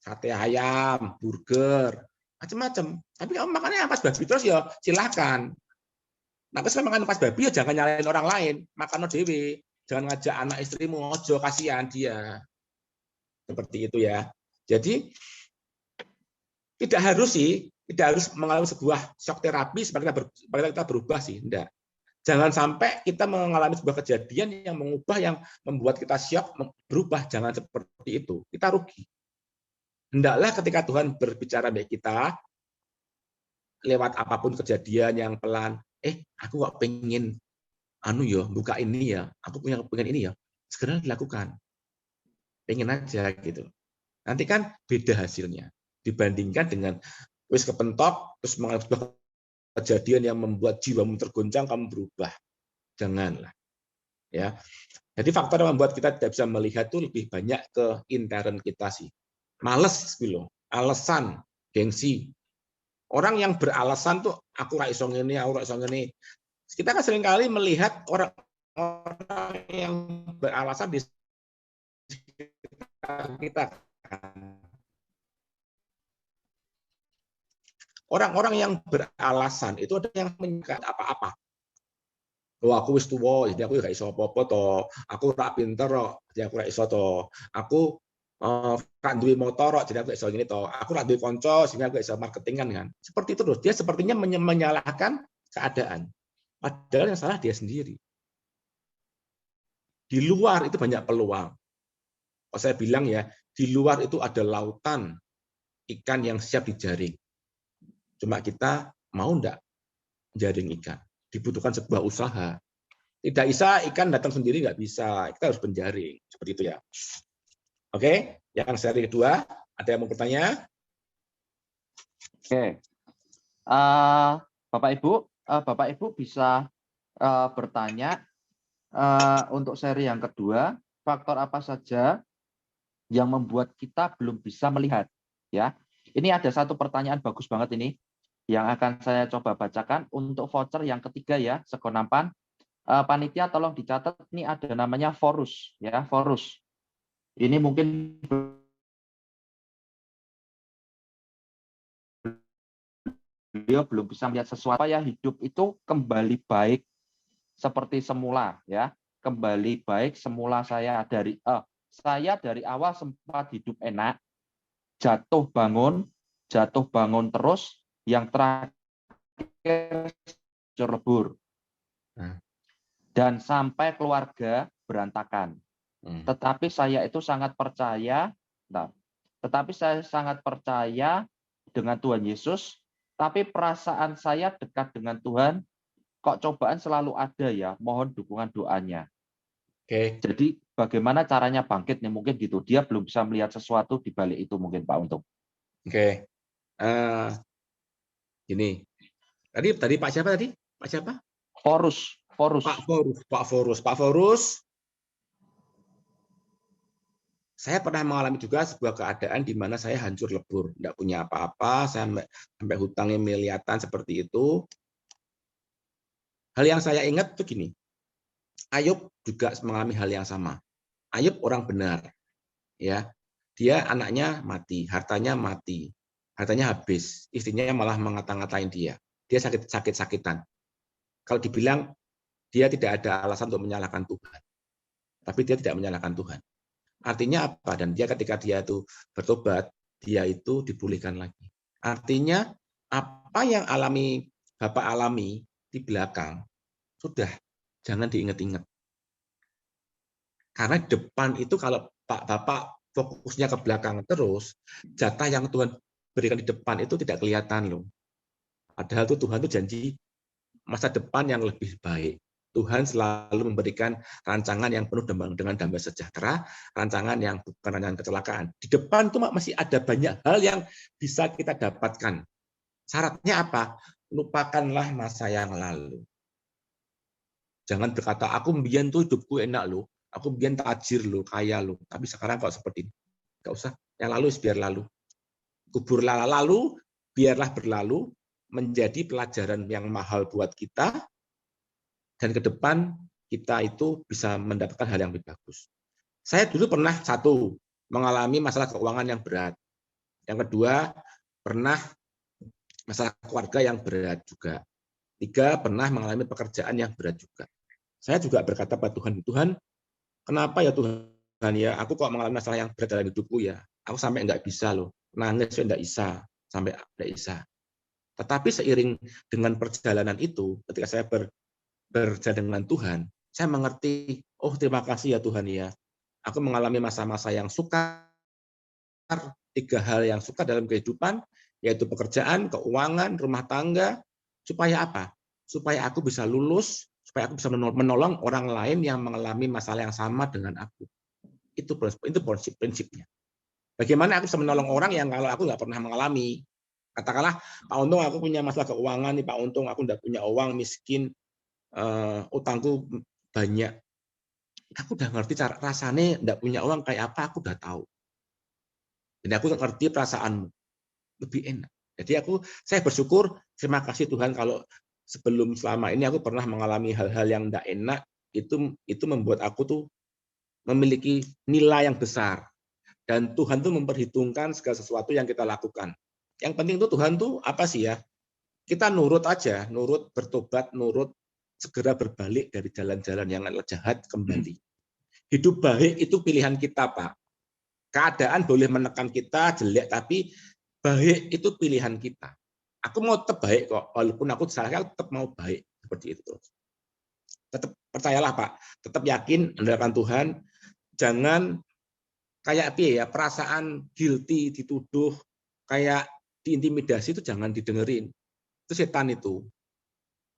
sate ayam, burger, macam-macam. Tapi kamu makannya ampas babi terus ya silahkan. Nah, pas makan ampas babi ya jangan nyalain orang lain, makan dewe. Jangan ngajak anak istrimu, ojo kasihan dia. Seperti itu ya. Jadi tidak harus mengalami sebuah shock terapi supaya kita berubah sih, enggak. Jangan sampai kita mengalami sebuah kejadian yang mengubah, yang membuat kita shock, berubah. Jangan seperti itu. Kita rugi. Hendaklah ketika Tuhan berbicara baik kita, lewat apapun kejadian yang pelan, aku kok pengen buka ini ya, aku pengen ini ya, segera dilakukan. Pengen aja gitu. Nanti kan beda hasilnya dibandingkan dengan wis kepentok terus mengalami sebuah kejadian yang membuat jiwamu tergoncang, kamu berubah. Janganlah. Ya. Jadi faktor yang membuat kita tidak bisa melihat itu lebih banyak ke intern kita sih. Males gitu, alasan, gengsi. Orang yang beralasan tuh aku ra iso ngene, aku ra iso ngene. Kita kan seringkali melihat orang-orang yang beralasan di sekitar kita. Orang-orang yang beralasan itu ada yang menyangka apa-apa. Oh, aku wis tuwa, jadi aku gak iso apa-apa to. Aku ora pinter kok, jadi aku gak iso to. Aku gak duwe motor kok, jadi aku gak iso ngene to. Aku gak duwe kanca, sehingga aku gak iso marketingan kan. Seperti itu loh. Dia sepertinya menyalahkan keadaan. Padahal yang salah dia sendiri. Di luar itu banyak peluang. Kalau saya bilang ya, di luar itu ada lautan ikan yang siap dijaring. Cuma kita mau enggak jaring ikan? Dibutuhkan sebuah usaha. Tidak bisa ikan datang sendiri, nggak bisa. Kita harus penjaring. Seperti itu ya. Oke, yang seri kedua, ada yang mau bertanya? Oke, Bapak Ibu bisa bertanya untuk seri yang kedua, faktor apa saja yang membuat kita belum bisa melihat? Ya, ini ada satu pertanyaan bagus banget ini yang akan saya coba bacakan untuk voucher yang ketiga ya, Segonampan. Panitia tolong dicatat, ini ada namanya Forus ya, Forus. Ini mungkin beliau belum bisa melihat sesuatu ya, hidup itu kembali baik seperti semula ya. kembali baik. Semula saya dari awal sempat hidup enak, jatuh bangun terus, yang terakhir hancur lebur. Dan sampai keluarga berantakan. Tetapi saya sangat percaya dengan Tuhan Yesus, tapi perasaan saya dekat dengan Tuhan, kok cobaan selalu ada ya, mohon dukungan doanya. Jadi bagaimana caranya bangkit nih, mungkin gitu. Dia belum bisa melihat sesuatu di balik itu mungkin Pak Untung. Gini. Tadi Pak siapa tadi? Pak siapa? Forus. Pak Forus. Saya pernah mengalami juga sebuah keadaan di mana saya hancur lebur, tidak punya apa-apa, saya sampai hutangnya miliaran seperti itu. Hal yang saya ingat itu gini, Ayub juga mengalami hal yang sama. Ayub orang benar, ya, dia anaknya mati, hartanya habis, istrinya malah mengata-ngatain dia sakit-sakitan. Kalau dibilang dia tidak ada alasan untuk menyalahkan Tuhan, tapi dia tidak menyalahkan Tuhan. Artinya apa? Dan dia ketika dia itu bertobat, dia itu dipulihkan lagi. Artinya apa yang Bapak alami di belakang, sudah jangan diingat-ingat. Karena depan itu kalau Bapak fokusnya ke belakang terus, jatah yang Tuhan berikan di depan itu tidak kelihatan loh. Padahal itu Tuhan itu janji masa depan yang lebih baik. Tuhan selalu memberikan rancangan yang penuh dengan damai sejahtera, rancangan yang bukan rancangan kecelakaan. Di depan itu masih ada banyak hal yang bisa kita dapatkan. Syaratnya apa? Lupakanlah masa yang lalu. Jangan berkata, aku mbiyen tuh hidupku enak loh, aku mbiyen tajir loh, kaya loh, tapi sekarang kok seperti ini. Enggak usah, yang lalu biar lalu. Kuburlah lalu, biarlah berlalu, menjadi pelajaran yang mahal buat kita, dan ke depan kita itu bisa mendapatkan hal yang lebih bagus. Saya dulu pernah mengalami masalah keuangan yang berat. Yang kedua, pernah masalah keluarga yang berat juga. 3, pernah mengalami pekerjaan yang berat juga. Saya juga berkata pada Tuhan, Tuhan, kenapa ya Tuhan ya, aku kok mengalami masalah yang berat dalam hidupku ya. Aku sampai nggak bisa loh, nangis saya nggak bisa, sampai nggak bisa. Tetapi seiring dengan perjalanan itu, ketika saya berjalan dengan Tuhan, saya mengerti, oh terima kasih ya Tuhan ya. Aku mengalami masa-masa yang sukar, 3 hal yang sukar dalam kehidupan, yaitu pekerjaan, keuangan, rumah tangga, supaya apa? Supaya aku bisa lulus, supaya aku bisa menolong orang lain yang mengalami masalah yang sama dengan aku. Itu prinsipnya. Bagaimana aku bisa menolong orang yang kalau aku nggak pernah mengalami? Katakanlah, Pak Untung aku punya masalah keuangan nih, Pak Untung aku nggak punya uang, miskin, utangku banyak. Aku udah ngerti cara rasanya nggak punya uang kayak apa, aku udah tahu. Jadi aku ngerti perasaanmu, lebih enak. Jadi saya bersyukur, terima kasih Tuhan kalau selama ini aku pernah mengalami hal-hal yang nggak enak, itu membuat aku tuh memiliki nilai yang besar. Dan Tuhan tuh memperhitungkan segala sesuatu yang kita lakukan. Yang penting tuh Tuhan tuh apa sih ya? Kita nurut aja, nurut bertobat, nurut segera berbalik dari jalan-jalan yang jahat kembali. Hidup baik itu pilihan kita, Pak. Keadaan boleh menekan kita jelek, tapi baik itu pilihan kita. Aku mau tetap baik kok, walaupun aku salah, tetap mau baik seperti itu. Tetap percayalah, Pak. Tetap yakin andalkan Tuhan. Jangan kayak perasaan guilty, dituduh, kayak diintimidasi itu jangan didengerin. Itu setan itu.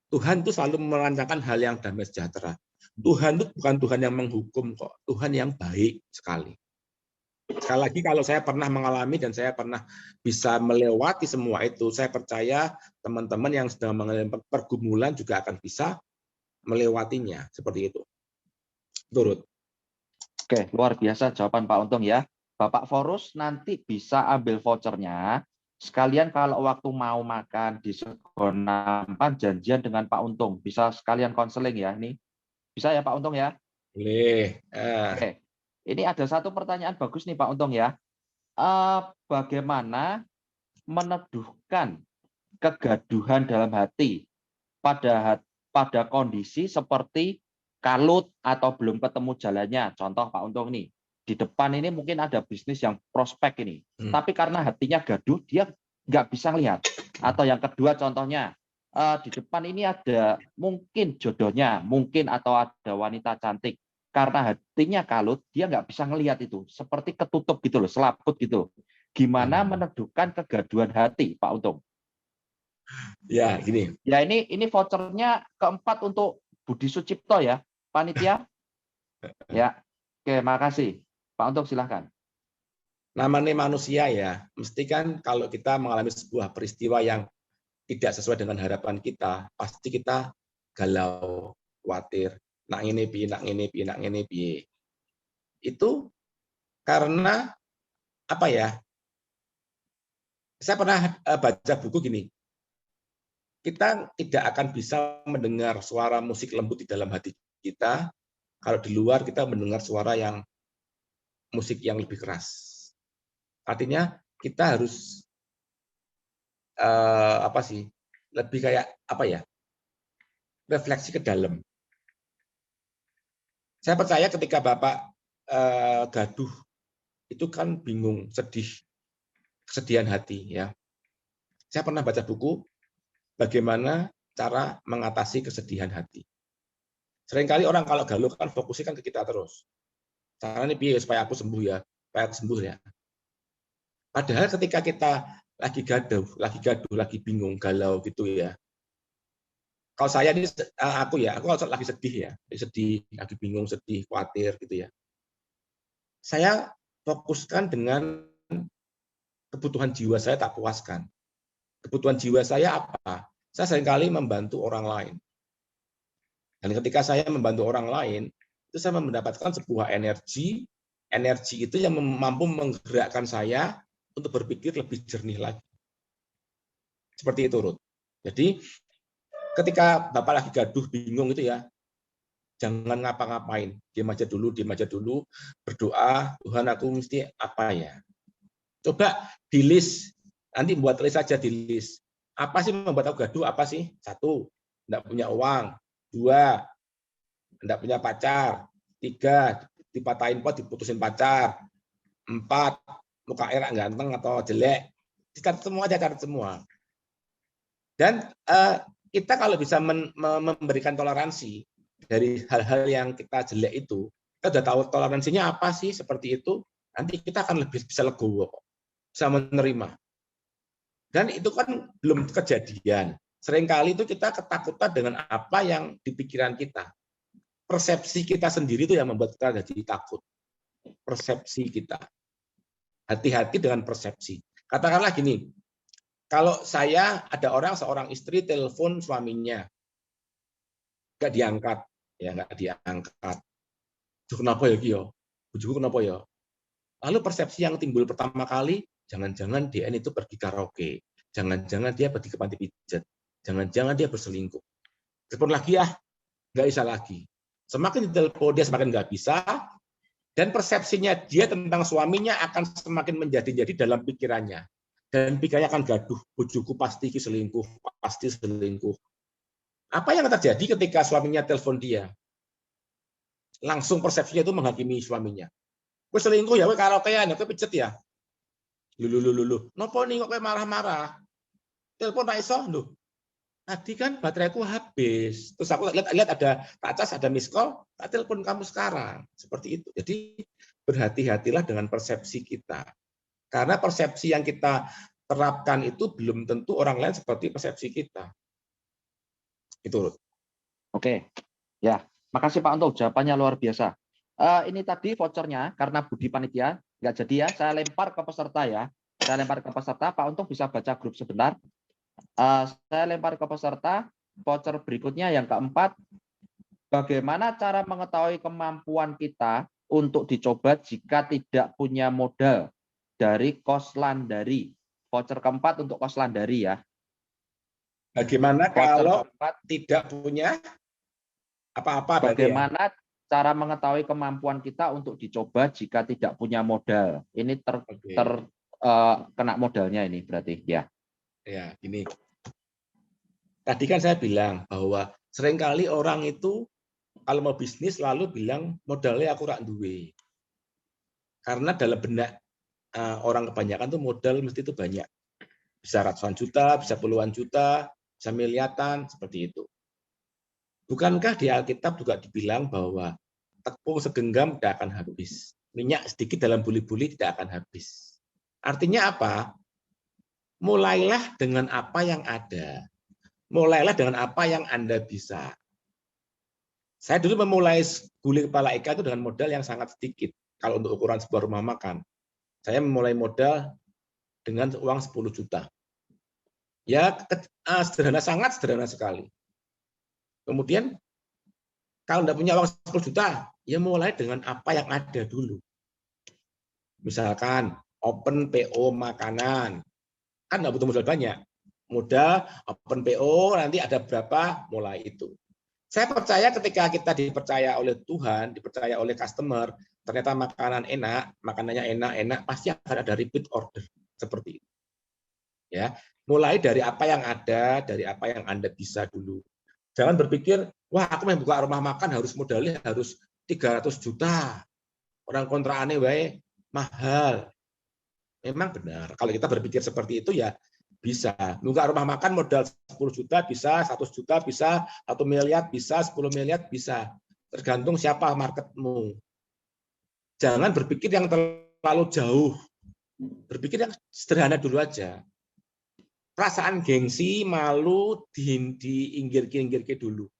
Tuhan itu selalu merancangkan hal yang damai sejahtera. Tuhan itu bukan Tuhan yang menghukum kok, Tuhan yang baik sekali. Sekali lagi kalau saya pernah mengalami dan saya pernah bisa melewati semua itu, saya percaya teman-teman yang sedang mengalami pergumulan juga akan bisa melewatinya seperti itu. Turut. Oke, luar biasa jawaban Pak Untung ya. Bapak Forus nanti bisa ambil vouchernya. Sekalian kalau waktu mau makan di Sego Nampan janjian dengan Pak Untung. Bisa sekalian konseling ya ini. Bisa ya Pak Untung ya? Boleh. Oke. Ini ada satu pertanyaan bagus nih Pak Untung ya. Bagaimana meneduhkan kegaduhan dalam hati pada kondisi seperti kalut atau belum ketemu jalannya. Contoh Pak Untung nih, di depan ini mungkin ada bisnis yang prospek ini, tapi karena hatinya gaduh, dia nggak bisa lihat. Atau yang kedua contohnya, di depan ini ada mungkin jodohnya, mungkin atau ada wanita cantik. Karena hatinya kalut, dia nggak bisa ngelihat itu, seperti ketutup gitu loh, selaput gitu. Gimana meneduhkan kegaduhan hati, Pak Untung? Ya, gini. Ya ini vouchernya keempat untuk Budi Sucipto ya, panitia. Ya, oke, makasih. Pak Untung silahkan. Namanya manusia ya, mesti kan kalau kita mengalami sebuah peristiwa yang tidak sesuai dengan harapan kita, pasti kita galau, khawatir, nak ini piye, nak ini piye, nak ini piye. Itu karena apa ya? Saya pernah baca buku gini. Kita tidak akan bisa mendengar suara musik lembut di dalam hati kita kalau di luar kita mendengar suara yang musik yang lebih keras. Artinya kita harus apa sih? Lebih kayak apa ya? Refleksi ke dalam. Saya percaya ketika Bapak gaduh itu kan bingung, sedih, kesedihan hati ya. Saya pernah baca buku bagaimana cara mengatasi kesedihan hati. Seringkali orang kalau galuh kan fokusnya kan ke kita terus. Caranya piye supaya aku sembuh ya, supaya aku sembuh ya. Padahal ketika kita lagi gaduh, lagi bingung, galau gitu ya. Kalau saya ini aku kalau lagi sedih ya, sedih, lagi bingung, sedih, khawatir gitu ya. Saya fokuskan dengan kebutuhan jiwa saya tak puaskan. Kebutuhan jiwa saya apa? Saya seringkali membantu orang lain. Dan ketika saya membantu orang lain, itu saya mendapatkan sebuah energi itu yang mampu menggerakkan saya untuk berpikir lebih jernih lagi. Seperti itu, Ruth. Jadi, ketika Bapak lagi gaduh, bingung itu ya, jangan ngapa-ngapain. Diam aja dulu, berdoa, Tuhan aku mesti apa ya? Coba di list, nanti buat list saja di list. Apa sih membuat aku gaduh? Apa sih? 1, enggak punya uang. 2, enggak punya pacar. 3, dipatahin pot, diputusin pacar. 4, muka erak ganteng atau jelek. Dicatat semua aja, catat semua. Dan kita kalau bisa memberikan toleransi dari hal-hal yang kita jelek itu, kita sudah tahu toleransinya apa sih seperti itu, nanti kita akan lebih bisa legowo, bisa menerima. Dan itu kan belum kejadian. Seringkali itu kita ketakutan dengan apa yang di pikiran kita. Persepsi kita sendiri itu yang membuat kita jadi takut. Persepsi kita. Hati-hati dengan persepsi. Katakanlah gini, kalau saya ada seorang istri telepon suaminya, nggak diangkat, ya nggak diangkat. Kenapa ya Kio? Bujuku kenapa ya? Lalu persepsi yang timbul pertama kali, jangan-jangan dia itu pergi karaoke, jangan-jangan dia pergi ke panti pijat, jangan-jangan dia berselingkuh. Telepon lagi ya, nggak bisa lagi. Semakin ditelepon dia semakin nggak bisa, dan persepsinya dia tentang suaminya akan semakin menjadi-jadi dalam pikirannya. Dan pikirannya akan gaduh, bojoku pasti selingkuh, pasti selingkuh. Apa yang terjadi ketika suaminya telepon dia? Langsung persepsinya itu menghakimi suaminya. Gue selingkuh ya, gue karaokean, gue pijet ya. Lulu. Nopo nih kok marah-marah? Telepon tak iso lho. Tadi kan bateraiku habis. Terus aku lihat ada tak cas, ada miss call, tak telepon kamu sekarang. Seperti itu. Jadi berhati-hatilah dengan persepsi kita. Karena persepsi yang kita terapkan itu belum tentu orang lain seperti persepsi kita. Itu. Oke, ya, makasih Pak Untung, jawabannya luar biasa. Ini tadi vouchernya, karena Budi panitia, nggak jadi ya, saya lempar ke peserta ya. Saya lempar ke peserta, Pak Untung bisa baca grup sebentar. Saya lempar ke peserta, voucher berikutnya yang keempat, bagaimana cara mengetahui kemampuan kita untuk dicoba jika tidak punya modal dari Koslandari. Voucher keempat untuk Koslandari ya. Bagaimana kalau tidak punya apa-apa? Bagaimana cara mengetahui kemampuan kita untuk dicoba jika tidak punya modal? Ini kena modalnya ini berarti ya. Ya, ini. Tadi kan saya bilang bahwa seringkali orang itu kalau mau bisnis lalu bilang modalnya aku rak duwe. Karena dalam benak orang kebanyakan tuh modal mesti itu banyak. Bisa ratusan juta, bisa puluhan juta, bisa miliaran, seperti itu. Bukankah di Alkitab juga dibilang bahwa tepung segenggam tidak akan habis. Minyak sedikit dalam buli-buli tidak akan habis. Artinya apa? Mulailah dengan apa yang ada. Mulailah dengan apa yang Anda bisa. Saya dulu memulai guling kepala ikan itu dengan modal yang sangat sedikit. Kalau untuk ukuran sebuah rumah makan. Saya memulai modal dengan uang 10 juta. Ya, sederhana, sangat sederhana sekali. Kemudian, kalau tidak punya uang 10 juta, ya mulai dengan apa yang ada dulu. Misalkan, open PO makanan. Kan nggak butuh modal banyak. Modal, open PO, nanti ada berapa, mulai itu. Saya percaya ketika kita dipercaya oleh Tuhan, dipercaya oleh customer, ternyata makanan enak, makanannya enak, pasti akan ada repeat order. Seperti itu. Ya, mulai dari apa yang ada, dari apa yang Anda bisa dulu. Jangan berpikir, wah aku mau buka rumah makan harus modalnya harus 300 juta. Orang kontraannya wae mahal. Memang benar. Kalau kita berpikir seperti itu ya bisa. Buka rumah makan modal 10 juta bisa, 100 juta bisa, 1 miliar bisa, 10 miliar bisa. Tergantung siapa marketmu. Jangan berpikir yang terlalu jauh. Berpikir yang sederhana dulu aja. Perasaan gengsi, malu, diinggir-inggir dulu.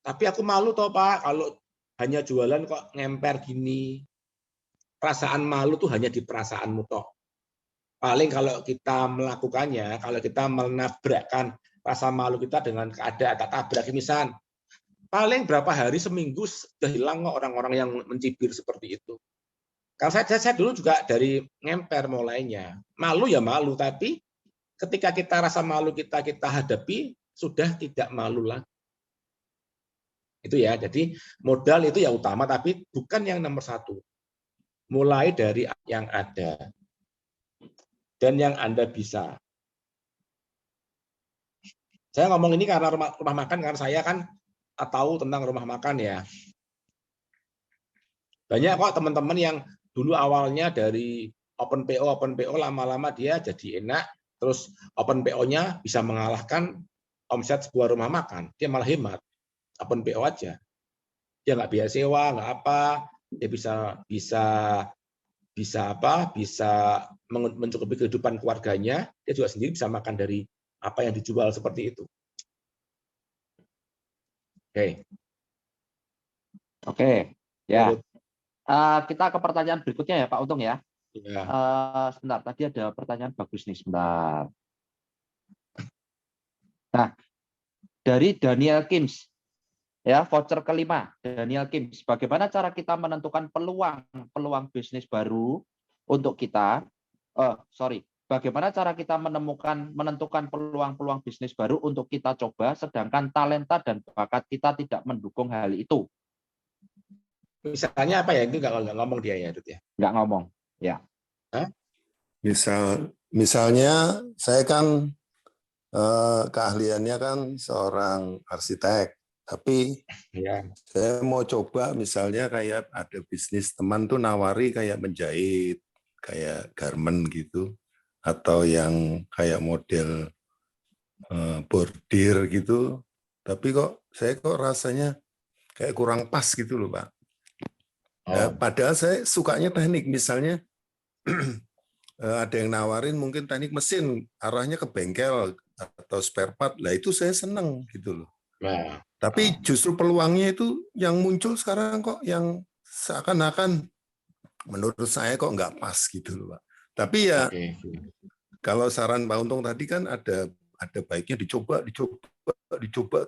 Tapi aku malu toh Pak, kalau hanya jualan kok ngemper gini. Perasaan malu tuh hanya di perasaanmu toh. Paling kalau kita melakukannya, kalau kita menabrakkan rasa malu kita dengan keadaan tabrak misal, paling berapa hari, seminggu sudah hilang kok orang-orang yang mencibir seperti itu. Kalau saya dulu juga dari ngemper mulainya. Malu ya malu, tapi ketika kita rasa malu kita hadapi, sudah tidak malu lagi. Itu ya, jadi modal itu yang utama, tapi bukan yang nomor satu. Mulai dari yang ada dan yang Anda bisa. Saya ngomong ini karena rumah makan, karena saya kan tahu tentang rumah makan ya. Banyak kok teman-teman yang dulu awalnya dari open PO lama-lama dia jadi enak, terus open PO-nya bisa mengalahkan omset sebuah rumah makan, dia malah hemat. Open PO aja. Dia nggak biaya sewa, nggak apa, dia bisa mencukupi kehidupan keluarganya, dia juga sendiri bisa makan dari apa yang dijual seperti itu. Oke, ya. Kita ke pertanyaan berikutnya ya Pak Untung ya. Ya. Sebentar, tadi ada pertanyaan bagus nih, sebentar. Nah, dari Daniel Kims, ya, voucher kelima, Daniel Kims. Bagaimana cara kita menentukan peluang bisnis baru untuk kita? Bagaimana cara kita menentukan peluang bisnis baru untuk kita coba, sedangkan talenta dan bakat kita tidak mendukung hal itu? Misalnya apa ya? Itu nggak ngomong dia ya, Dut ya? Nggak ngomong, ya. Hah? Misalnya saya kan keahliannya kan seorang arsitek, tapi ya, saya mau coba misalnya kayak ada bisnis teman tuh nawari kayak menjahit, kayak garment gitu, atau yang kayak model bordir gitu, tapi saya rasanya kayak kurang pas gitu loh Pak. Ya, padahal saya sukanya teknik, misalnya ada yang nawarin mungkin teknik mesin, arahnya ke bengkel atau spare part, lah itu saya seneng gitu loh. Nah, tapi justru peluangnya itu yang muncul sekarang kok yang seakan-akan menurut saya kok nggak pas gitu loh Pak. Tapi ya kalau saran Pak Untung tadi kan ada baiknya dicoba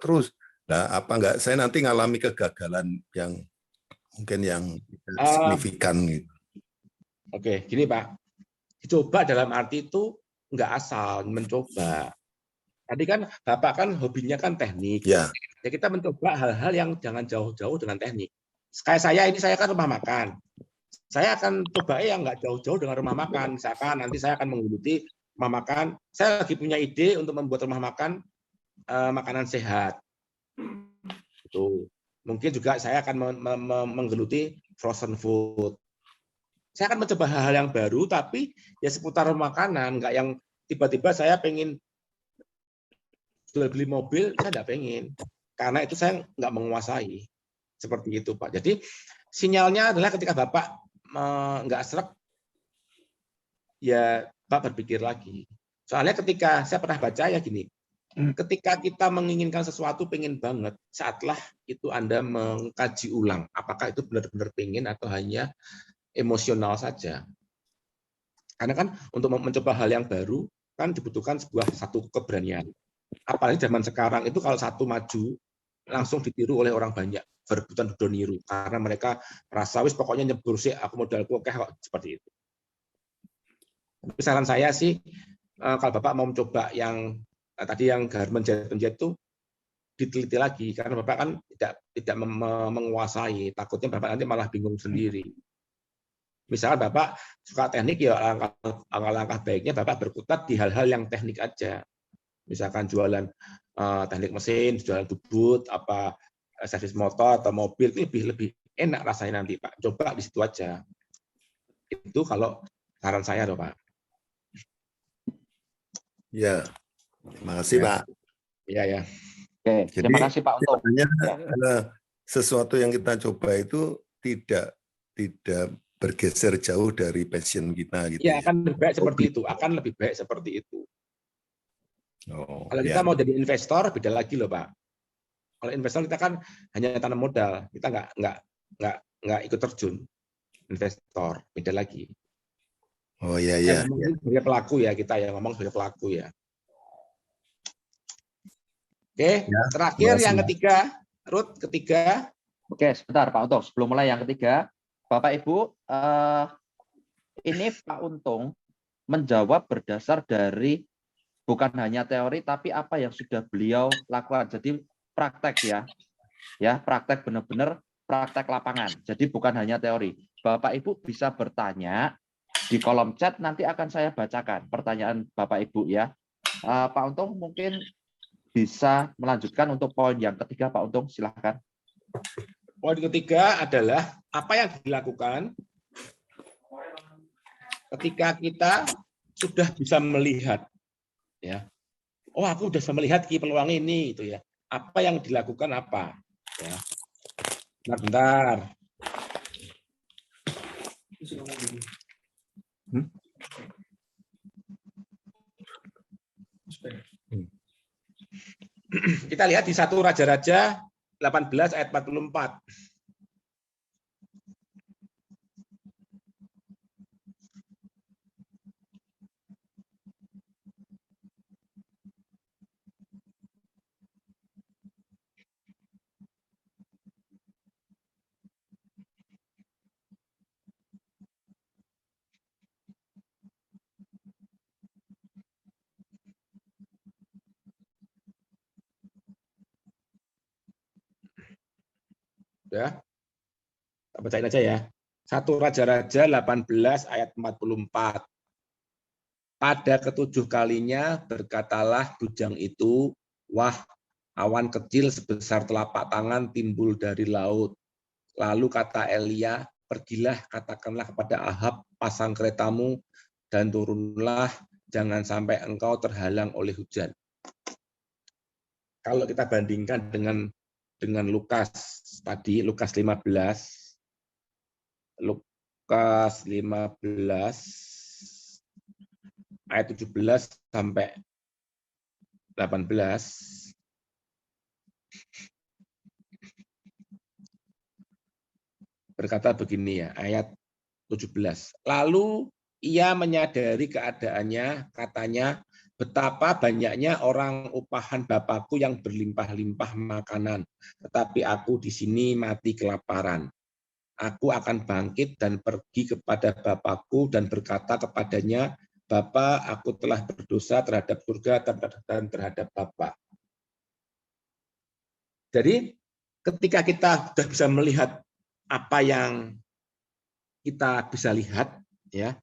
terus. Nah, apa nggak saya nanti ngalami kegagalan yang mungkin yang signifikan gitu. Oke, gini Pak. Dicoba dalam arti itu nggak asal mencoba. Tadi kan Bapak kan hobinya kan teknik. Ya. Ya kita mencoba hal-hal yang jangan jauh-jauh dengan teknik. Kayak saya kan rumah makan. Saya akan coba yang nggak jauh-jauh dengan rumah makan. Misalkan nanti saya akan menggeluti rumah makan. Saya lagi punya ide untuk membuat rumah makan makanan sehat. Itu. Mungkin juga saya akan menggeluti frozen food. Saya akan mencoba hal-hal yang baru, tapi ya seputar makanan, nggak yang tiba-tiba saya pengen jual beli mobil, saya nggak pengen. Karena itu saya nggak menguasai. Seperti itu, Pak. Jadi sinyalnya adalah ketika Bapak nggak srek, ya Bapak berpikir lagi. Soalnya ketika saya pernah baca ya gini, ketika kita menginginkan sesuatu pengen banget, saatlah itu Anda mengkaji ulang, apakah itu benar-benar pengen atau hanya emosional saja. Karena kan untuk mencoba hal yang baru kan dibutuhkan satu keberanian. Apalagi zaman sekarang itu kalau satu maju langsung ditiru oleh orang banyak, berebutan do niru karena mereka merasa wis pokoknya nyebur sih aku modalku oke kok, seperti itu. Tapi saran saya sih kalau Bapak mau mencoba yang tadi yang garmen jahit-penjahit itu diteliti lagi karena Bapak kan tidak menguasai, takutnya Bapak nanti malah bingung sendiri. Misalnya Bapak suka teknik, ya langkah baiknya Bapak berkutat di hal-hal yang teknik aja. Misalkan jualan teknik mesin, jualan bubut, apa servis motor atau mobil, itu lebih enak rasanya nanti Pak. Coba di situ aja. Itu kalau saran saya loh Pak. Ya, terima kasih Pak. Iya ya. Oke, terima kasih Pak Untung. Sesuatu yang kita coba itu tidak bergeser jauh dari passion kita gitu. Ya, akan lebih baik seperti itu. Akan lebih baik seperti itu. Oh, kalau kita mau jadi investor, beda lagi loh Pak. Kalau investor kita kan hanya tanam modal, kita nggak ikut terjun. Investor beda lagi. Oh iya iya. Sebagai pelaku ya kita ya ngomong sebagai pelaku ya. Oke, ya, terakhir yang ketiga, Ruth ketiga. Oke, sebentar Pak Untung. Sebelum mulai yang ketiga, Bapak Ibu, ini Pak Untung menjawab berdasar dari bukan hanya teori, tapi apa yang sudah beliau lakukan. Jadi praktek ya praktek benar-benar praktek lapangan. Jadi bukan hanya teori. Bapak Ibu bisa bertanya di kolom chat, nanti akan saya bacakan pertanyaan Bapak Ibu ya. Pak Untung mungkin bisa melanjutkan untuk poin yang ketiga, Pak Untung, silahkan. Poin ketiga adalah apa yang dilakukan ketika kita sudah bisa melihat, ya. Oh, aku sudah bisa melihat peluang ini, itu ya. Apa yang dilakukan apa? Ya. Bentar. Kita lihat di 1 Raja-Raja 18 ayat 44. Ya. Kita bacain aja ya. 1 Raja-Raja 18 ayat 44. Pada ketujuh kalinya berkatalah bujang itu, wah, awan kecil sebesar telapak tangan timbul dari laut. Lalu kata Elia, pergilah katakanlah kepada Ahab, pasang keretamu dan turunlah, jangan sampai engkau terhalang oleh hujan. Kalau kita bandingkan dengan Lukas tadi, Lukas 15 ayat 17 sampai 18. Berkata begini ya, ayat 17. Lalu ia menyadari keadaannya, katanya, betapa banyaknya orang upahan Bapakku yang berlimpah-limpah makanan, tetapi aku di sini mati kelaparan. Aku akan bangkit dan pergi kepada Bapakku dan berkata kepadanya, Bapa, aku telah berdosa terhadap surga dan terhadap Bapa. Jadi ketika kita sudah bisa melihat apa yang kita bisa lihat, ya,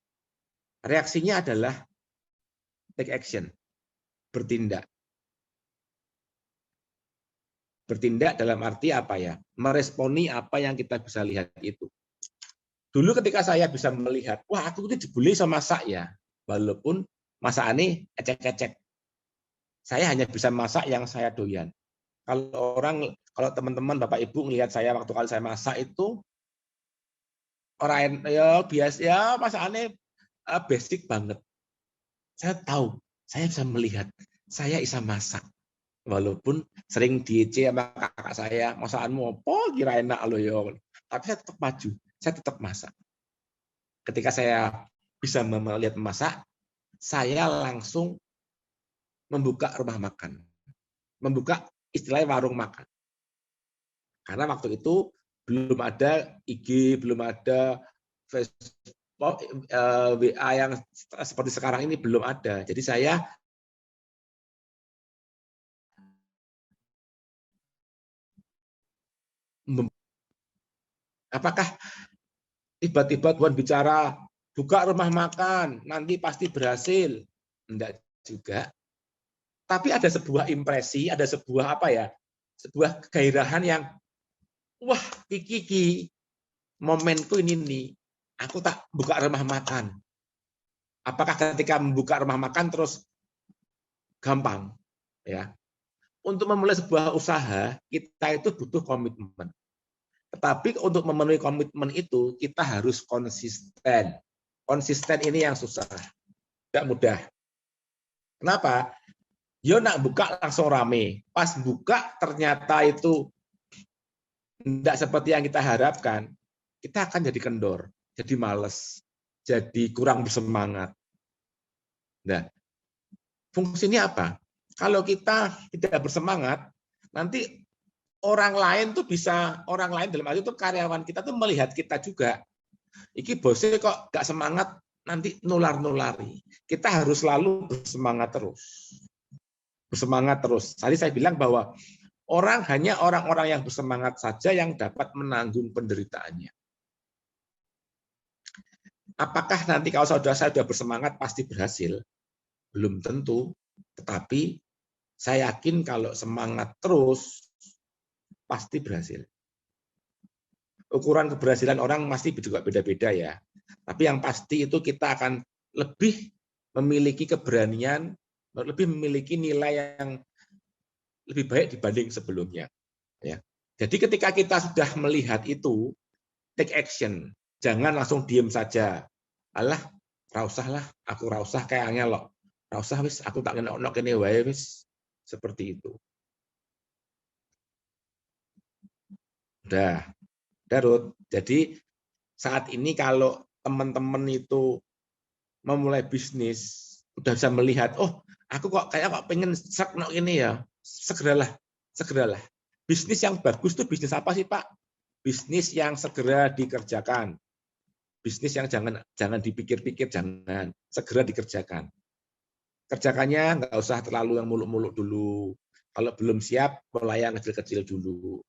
reaksinya adalah take action, bertindak. Bertindak dalam arti apa ya? Meresponi apa yang kita bisa lihat itu. Dulu ketika saya bisa melihat, wah aku itu dibully sama masak ya, walaupun masakannya ecek-ecek. Saya hanya bisa masak yang saya doyan. Kalau teman-teman Bapak Ibu melihat saya waktu kali saya masak itu orang ya biasa ya masakannya basic banget. Saya tahu, saya bisa melihat, saya bisa masak. Walaupun sering diece sama kakak saya, masakanmu apa kira enak loh ya. Tapi saya tetap maju, saya tetap masak. Ketika saya bisa melihat memasak, saya langsung membuka rumah makan. Membuka istilahnya warung makan. Karena waktu itu belum ada IG, belum ada Facebook, WA yang seperti sekarang ini belum ada. Jadi saya apakah tiba-tiba Tuhan bicara buka rumah makan, nanti pasti berhasil? Enggak juga. Tapi ada sebuah impresi, ada sebuah apa ya? Sebuah kegairahan yang wah, iki momenku ini nih. Aku tak buka rumah makan. Apakah ketika membuka rumah makan terus gampang? Ya. Untuk memulai sebuah usaha, kita itu butuh komitmen. Tetapi untuk memenuhi komitmen itu, kita harus konsisten. Konsisten ini yang susah. Tidak mudah. Kenapa? Yo nak buka langsung rame. Pas buka ternyata itu tidak seperti yang kita harapkan. Kita akan jadi kendor, jadi males, jadi kurang bersemangat. Nah, fungsinya apa? Kalau kita tidak bersemangat, nanti orang lain tuh bisa, orang lain dalam arti itu karyawan kita tuh melihat kita juga. Iki bosnya kok gak semangat, nanti nular-nulari. Kita harus selalu bersemangat terus. Bersemangat terus. Tadi saya bilang bahwa hanya orang-orang yang bersemangat saja yang dapat menanggung penderitaannya. Apakah nanti kalau saudara saya sudah bersemangat pasti berhasil? Belum tentu. Tetapi saya yakin kalau semangat terus pasti berhasil. Ukuran keberhasilan orang pasti juga beda-beda ya. Tapi yang pasti itu kita akan lebih memiliki keberanian, lebih memiliki nilai yang lebih baik dibanding sebelumnya. Ya. Jadi ketika kita sudah melihat itu, take action. Jangan langsung diem saja. Alah, rausah lah, aku rausah kayaknya loh. Rausah wis, aku tak ngenok ini wae wis. Seperti itu. Udah, Darut. Jadi saat ini kalau teman-teman itu memulai bisnis, udah bisa melihat, oh, aku kok pengen serk ini ya. Segeralah. Bisnis yang bagus tuh bisnis apa sih, Pak? Bisnis yang segera dikerjakan. Bisnis yang jangan dipikir-pikir, jangan, segera dikerjakan. Kerjakannya nggak usah terlalu yang muluk-muluk dulu. Kalau belum siap, mulai yang kecil-kecil dulu.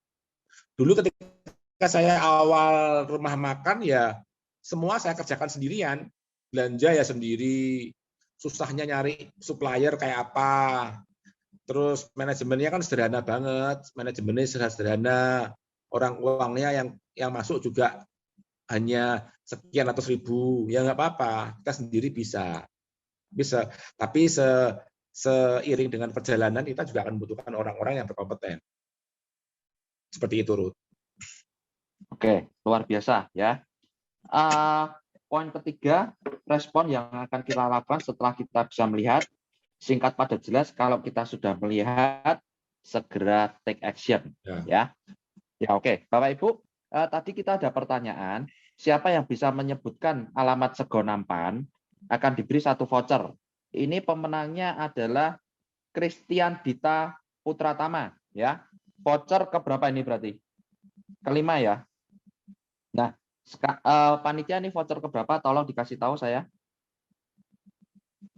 Dulu ketika saya awal rumah makan, ya semua saya kerjakan sendirian. Belanja ya sendiri, susahnya nyari supplier kayak apa. Terus manajemennya kan sederhana banget, manajemennya sederhana. Orang uangnya yang masuk juga hanya sekian ratus ribu, ya nggak apa-apa, kita sendiri bisa. Tapi seiring dengan perjalanan kita juga akan membutuhkan orang-orang yang berkompeten. Seperti itu, Ruth. Oke, luar biasa ya. Poin ketiga, respon yang akan kita lakukan setelah kita bisa melihat, singkat padat jelas. Kalau kita sudah melihat, segera take action. Ya, oke, Bapak Ibu. Tadi kita ada pertanyaan, siapa yang bisa menyebutkan alamat Sego Nampan akan diberi 1 voucher. Ini pemenangnya adalah Christian Dita Putratama, ya. Voucher keberapa ini berarti? Kelima ya. Nah, panitia ini voucher keberapa? Tolong dikasih tahu saya.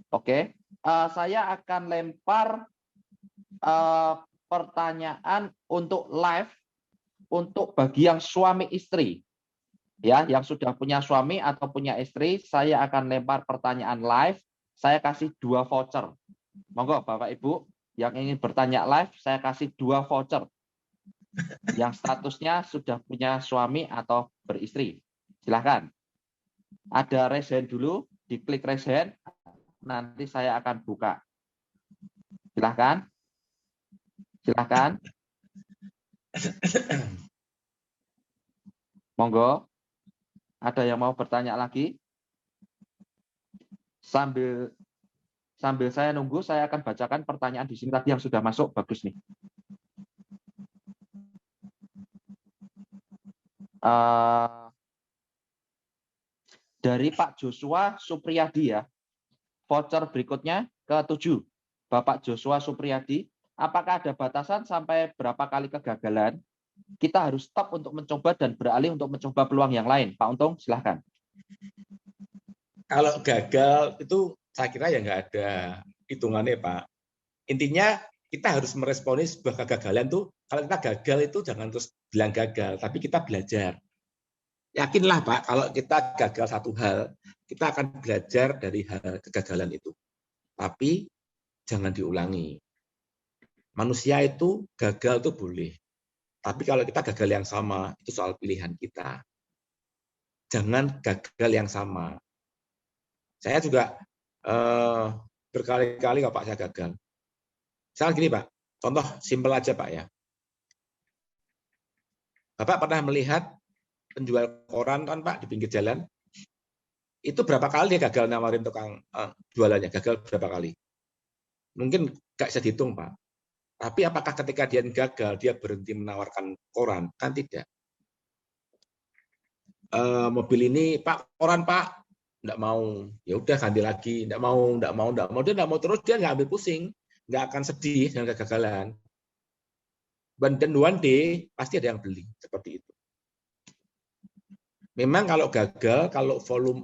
Oke, saya akan lempar pertanyaan untuk live. Untuk bagi yang suami istri, ya, yang sudah punya suami atau punya istri, saya akan lempar pertanyaan live. Saya kasih 2 voucher. Monggo Bapak Ibu yang ingin bertanya live, saya kasih 2 voucher. Yang statusnya sudah punya suami atau beristri. Silahkan. Ada raise hand dulu, diklik raise hand, nanti saya akan buka. Silahkan. Silahkan. Monggo. Ada yang mau bertanya lagi? Sambil saya nunggu, saya akan bacakan pertanyaan di sini tadi yang sudah masuk. Bagus nih. Dari Pak Joshua Supriyadi ya. Voucher berikutnya ke-7. Bapak Joshua Supriyadi, apakah ada batasan sampai berapa kali kegagalan? Kita harus stop untuk mencoba dan beralih untuk mencoba peluang yang lain. Pak Untung, silahkan. Kalau gagal itu saya kira ya nggak ada hitungannya, Pak. Intinya kita harus meresponi sebuah kegagalan tuh. Kalau kita gagal itu jangan terus bilang gagal, tapi kita belajar. Yakinlah Pak, kalau kita gagal satu hal, kita akan belajar dari hal kegagalan itu. Tapi jangan diulangi. Manusia itu gagal itu boleh. Tapi kalau kita gagal yang sama, itu soal pilihan kita. Jangan gagal yang sama. Saya juga berkali-kali kalau Pak saya gagal. Misalnya gini Pak, contoh simpel aja Pak ya. Bapak pernah melihat penjual koran kan Pak di pinggir jalan? Itu berapa kali dia gagal nawarin tukang jualannya? Gagal berapa kali? Mungkin nggak bisa dihitung Pak. Tapi apakah ketika dia gagal, dia berhenti menawarkan koran? Kan tidak. Mobil ini, Pak, koran Pak, nggak mau. Ya udah ganti lagi. Nggak mau. Dia nggak mau terus, dia nggak ambil pusing. Nggak akan sedih dengan kegagalan. Dan one day, pasti ada yang beli. Seperti itu. Memang kalau gagal, kalau volume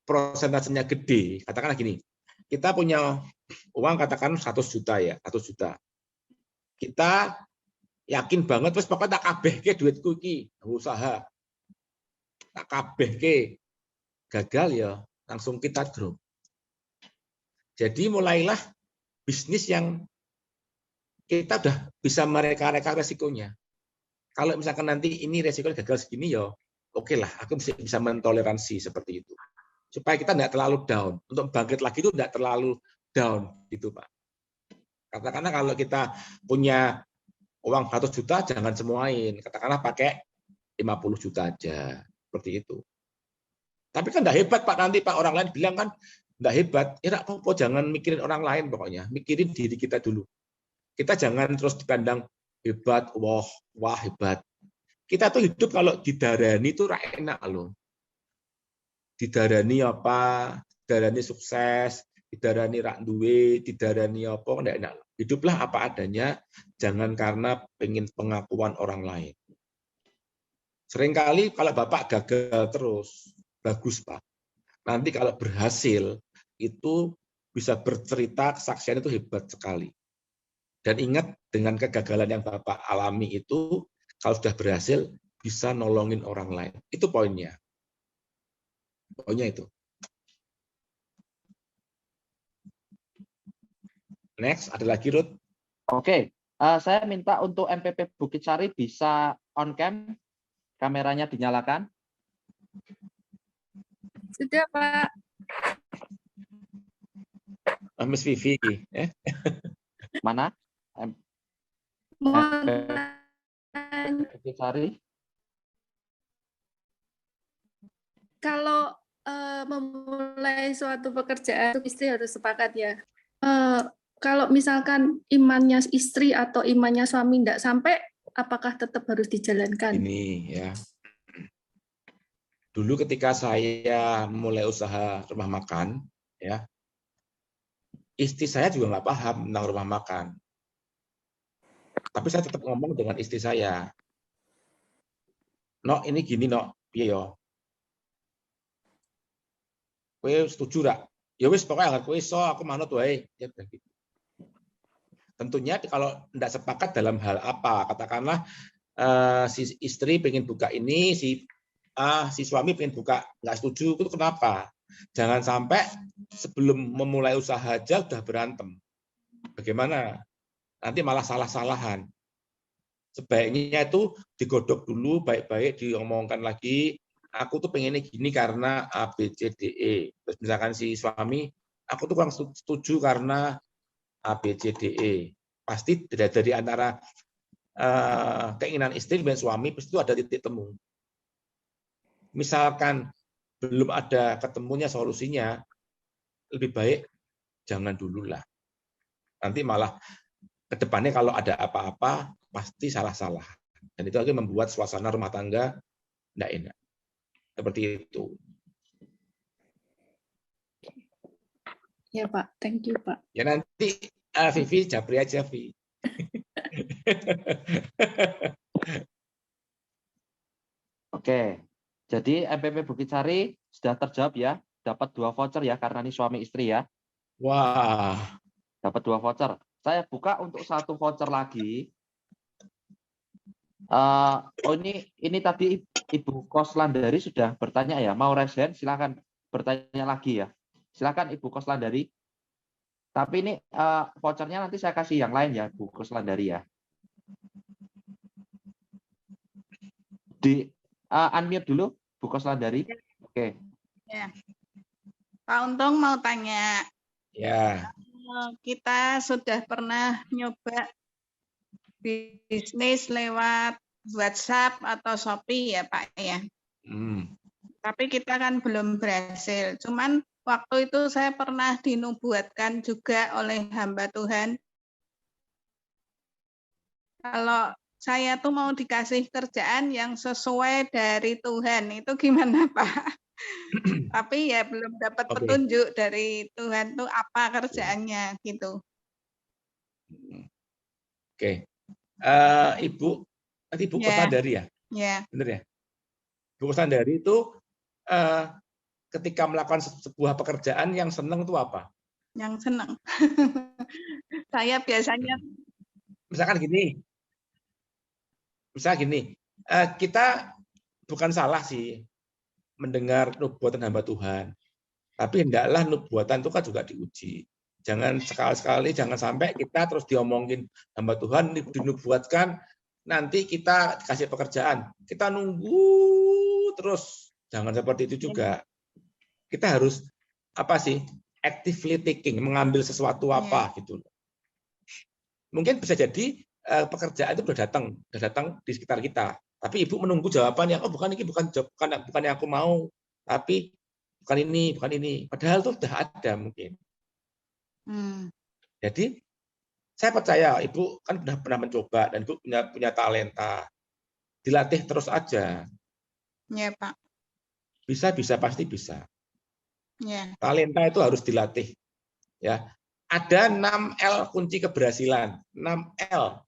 prosentasenya gede, katakanlah gini, kita punya uang katakan 100 juta ya, 100 juta. Kita yakin banget terus pokoknya tak kabeh ke duitku iki usaha tak kabeh ke gagal ya langsung kita drop. Jadi mulailah bisnis yang kita udah bisa mereka-reka resikonya. Kalau misalkan nanti ini resikonya gagal segini ya oke lah, aku bisa mentoleransi seperti itu supaya kita tidak terlalu down. Untuk bangkit lagi itu tidak terlalu down gitu Pak. Katakanlah kalau kita punya uang 100 juta, jangan semuain. Katakanlah pakai 50 juta aja. Seperti itu. Tapi kan enggak hebat, Pak. Nanti Pak orang lain bilang kan enggak hebat. Ya enggak apa-apa, jangan mikirin orang lain pokoknya. Mikirin diri kita dulu. Kita jangan terus dipandang hebat, wah hebat. Kita tuh hidup kalau didarani itu enak loh. Didarani apa? Didarani sukses, didarani rak duwe, didarani apa, enggak enak. Hiduplah apa adanya, jangan karena pengen pengakuan orang lain. Seringkali kalau Bapak gagal terus, bagus Pak. Nanti kalau berhasil, itu bisa bercerita, kesaksian itu hebat sekali. Dan ingat, dengan kegagalan yang Bapak alami itu, kalau sudah berhasil, bisa nolongin orang lain. Itu poinnya. Poinnya itu. Next, ada lagi, Ruth? Oke, saya minta untuk MPP Bukit Sari bisa on cam, kameranya dinyalakan. Sudah, Pak. Miss Vivi. Mana? Bukit Sari. Kalau memulai suatu pekerjaan, istri harus sepakat ya. Kalau misalkan imannya istri atau imannya suami tidak sampai, apakah tetap harus dijalankan? Ini ya. Dulu ketika saya mulai usaha rumah makan, ya, istri saya juga nggak paham tentang rumah makan. Tapi saya tetap ngomong dengan istri saya. No, ini gini, no, iya yo. Kowe setuju rak? Ya wis pokoknya kowe iso, aku manut wae. Ya gitu. Tentunya kalau tidak sepakat dalam hal apa, katakanlah si istri pengen buka ini, si suami pengen buka, nggak setuju, itu kenapa? Jangan sampai sebelum memulai usaha aja udah berantem. Bagaimana? Nanti malah salah-salahan. Sebaiknya itu digodok dulu baik-baik, diomongkan lagi. Aku tuh pengennya gini karena A, B, C, D, E. Terus misalkan si suami, aku tuh kurang setuju karena A, B, C, D, E. Pasti dari antara keinginan istri dan suami, pasti itu ada titik temu. Misalkan belum ada ketemunya solusinya, lebih baik jangan dulu lah. Nanti malah ke depannya kalau ada apa-apa, pasti salah-salah. Dan itu akan membuat suasana rumah tangga tidak enak. Seperti itu. Ya Pak, thank you Pak. Ya nanti Vivi japri aja, Vi. Oke, jadi MPP Bukit Sari sudah terjawab ya, dapat 2 voucher ya karena ini suami istri ya. Wah, Dapat 2 voucher. Saya buka untuk 1 voucher lagi. Ini tadi Ibu Koslandari sudah bertanya ya, mau raise hand, silakan bertanya lagi ya. Silakan Ibu Koslandari. Tapi ini vouchernya nanti saya kasih yang lain ya, Bu Koslandari ya. Di unmute dulu, Bu Koslandari. Oke. Ya. Pak Untung mau tanya. ya. Kita sudah pernah nyoba bisnis lewat WhatsApp atau Shopee ya Pak ya. Tapi kita kan belum berhasil. Cuman waktu itu saya pernah dinubuatkan juga oleh hamba Tuhan. Kalau saya tuh mau dikasih kerjaan yang sesuai dari Tuhan, itu gimana Pak? Tapi ya belum dapat petunjuk dari Tuhan tuh apa kerjaannya gitu. Oke. Ibu, nanti Ibu Koslandari ya? Ya. Benar ya? Ibu Koslandari itu ketika melakukan sebuah pekerjaan yang senang itu apa? Yang senang. Saya biasanya misalkan gini, kita bukan salah sih mendengar nubuatan hamba Tuhan, tapi hendaklah nubuatan itu kan juga diuji. Jangan sekali-sekali, jangan sampai kita terus diomongin hamba Tuhan, dinubuatkan, nanti kita kasih pekerjaan, kita nunggu terus. Jangan seperti itu juga. Kita harus actively taking, mengambil sesuatu apa gitu. Mungkin bisa jadi pekerjaan itu sudah datang di sekitar kita. Tapi ibu menunggu jawabannya, oh bukan yang aku mau, tapi bukan ini. Padahal itu sudah ada mungkin. Jadi saya percaya ibu kan pernah mencoba dan ibu punya talenta. Dilatih terus aja. Ya Pak. Bisa pasti bisa. Ya. Talenta itu harus dilatih. Ya. Ada 6 L kunci keberhasilan. 6 L.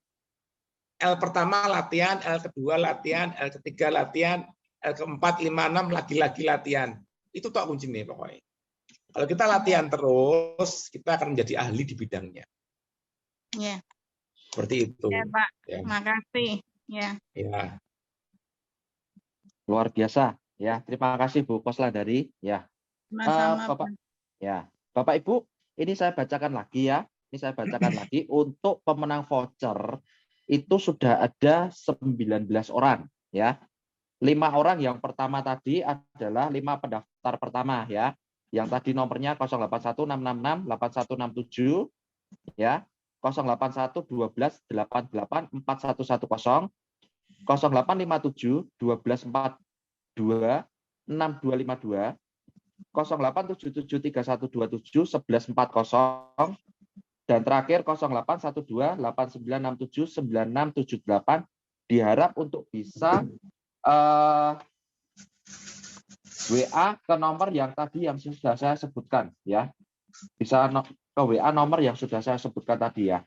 L pertama latihan, L kedua latihan, L ketiga latihan, L keempat, 5, 6 lagi-lagi latihan. Itu tak kuncinya pokoknya. Kalau kita latihan terus, kita akan menjadi ahli di bidangnya. Ya. Seperti itu. Ya Pak, ya. Terima kasih. Ya. Luar biasa ya. Terima kasih Bu Koslandari ya. Bapak Ibu, ini saya bacakan lagi ya. Ini saya bacakan lagi untuk pemenang voucher itu sudah ada 19 orang ya. 5 orang yang pertama tadi adalah 5 pendaftar pertama ya. Yang tadi nomornya 0816668167 ya. 081 12 88 4110 0857 12 42 6252 0877 3127 1140 dan terakhir 0812 8967 9678 diharap untuk bisa WA ke nomor yang tadi yang sudah saya sebutkan ya. Bisa ke WA nomor yang sudah saya sebutkan tadi ya.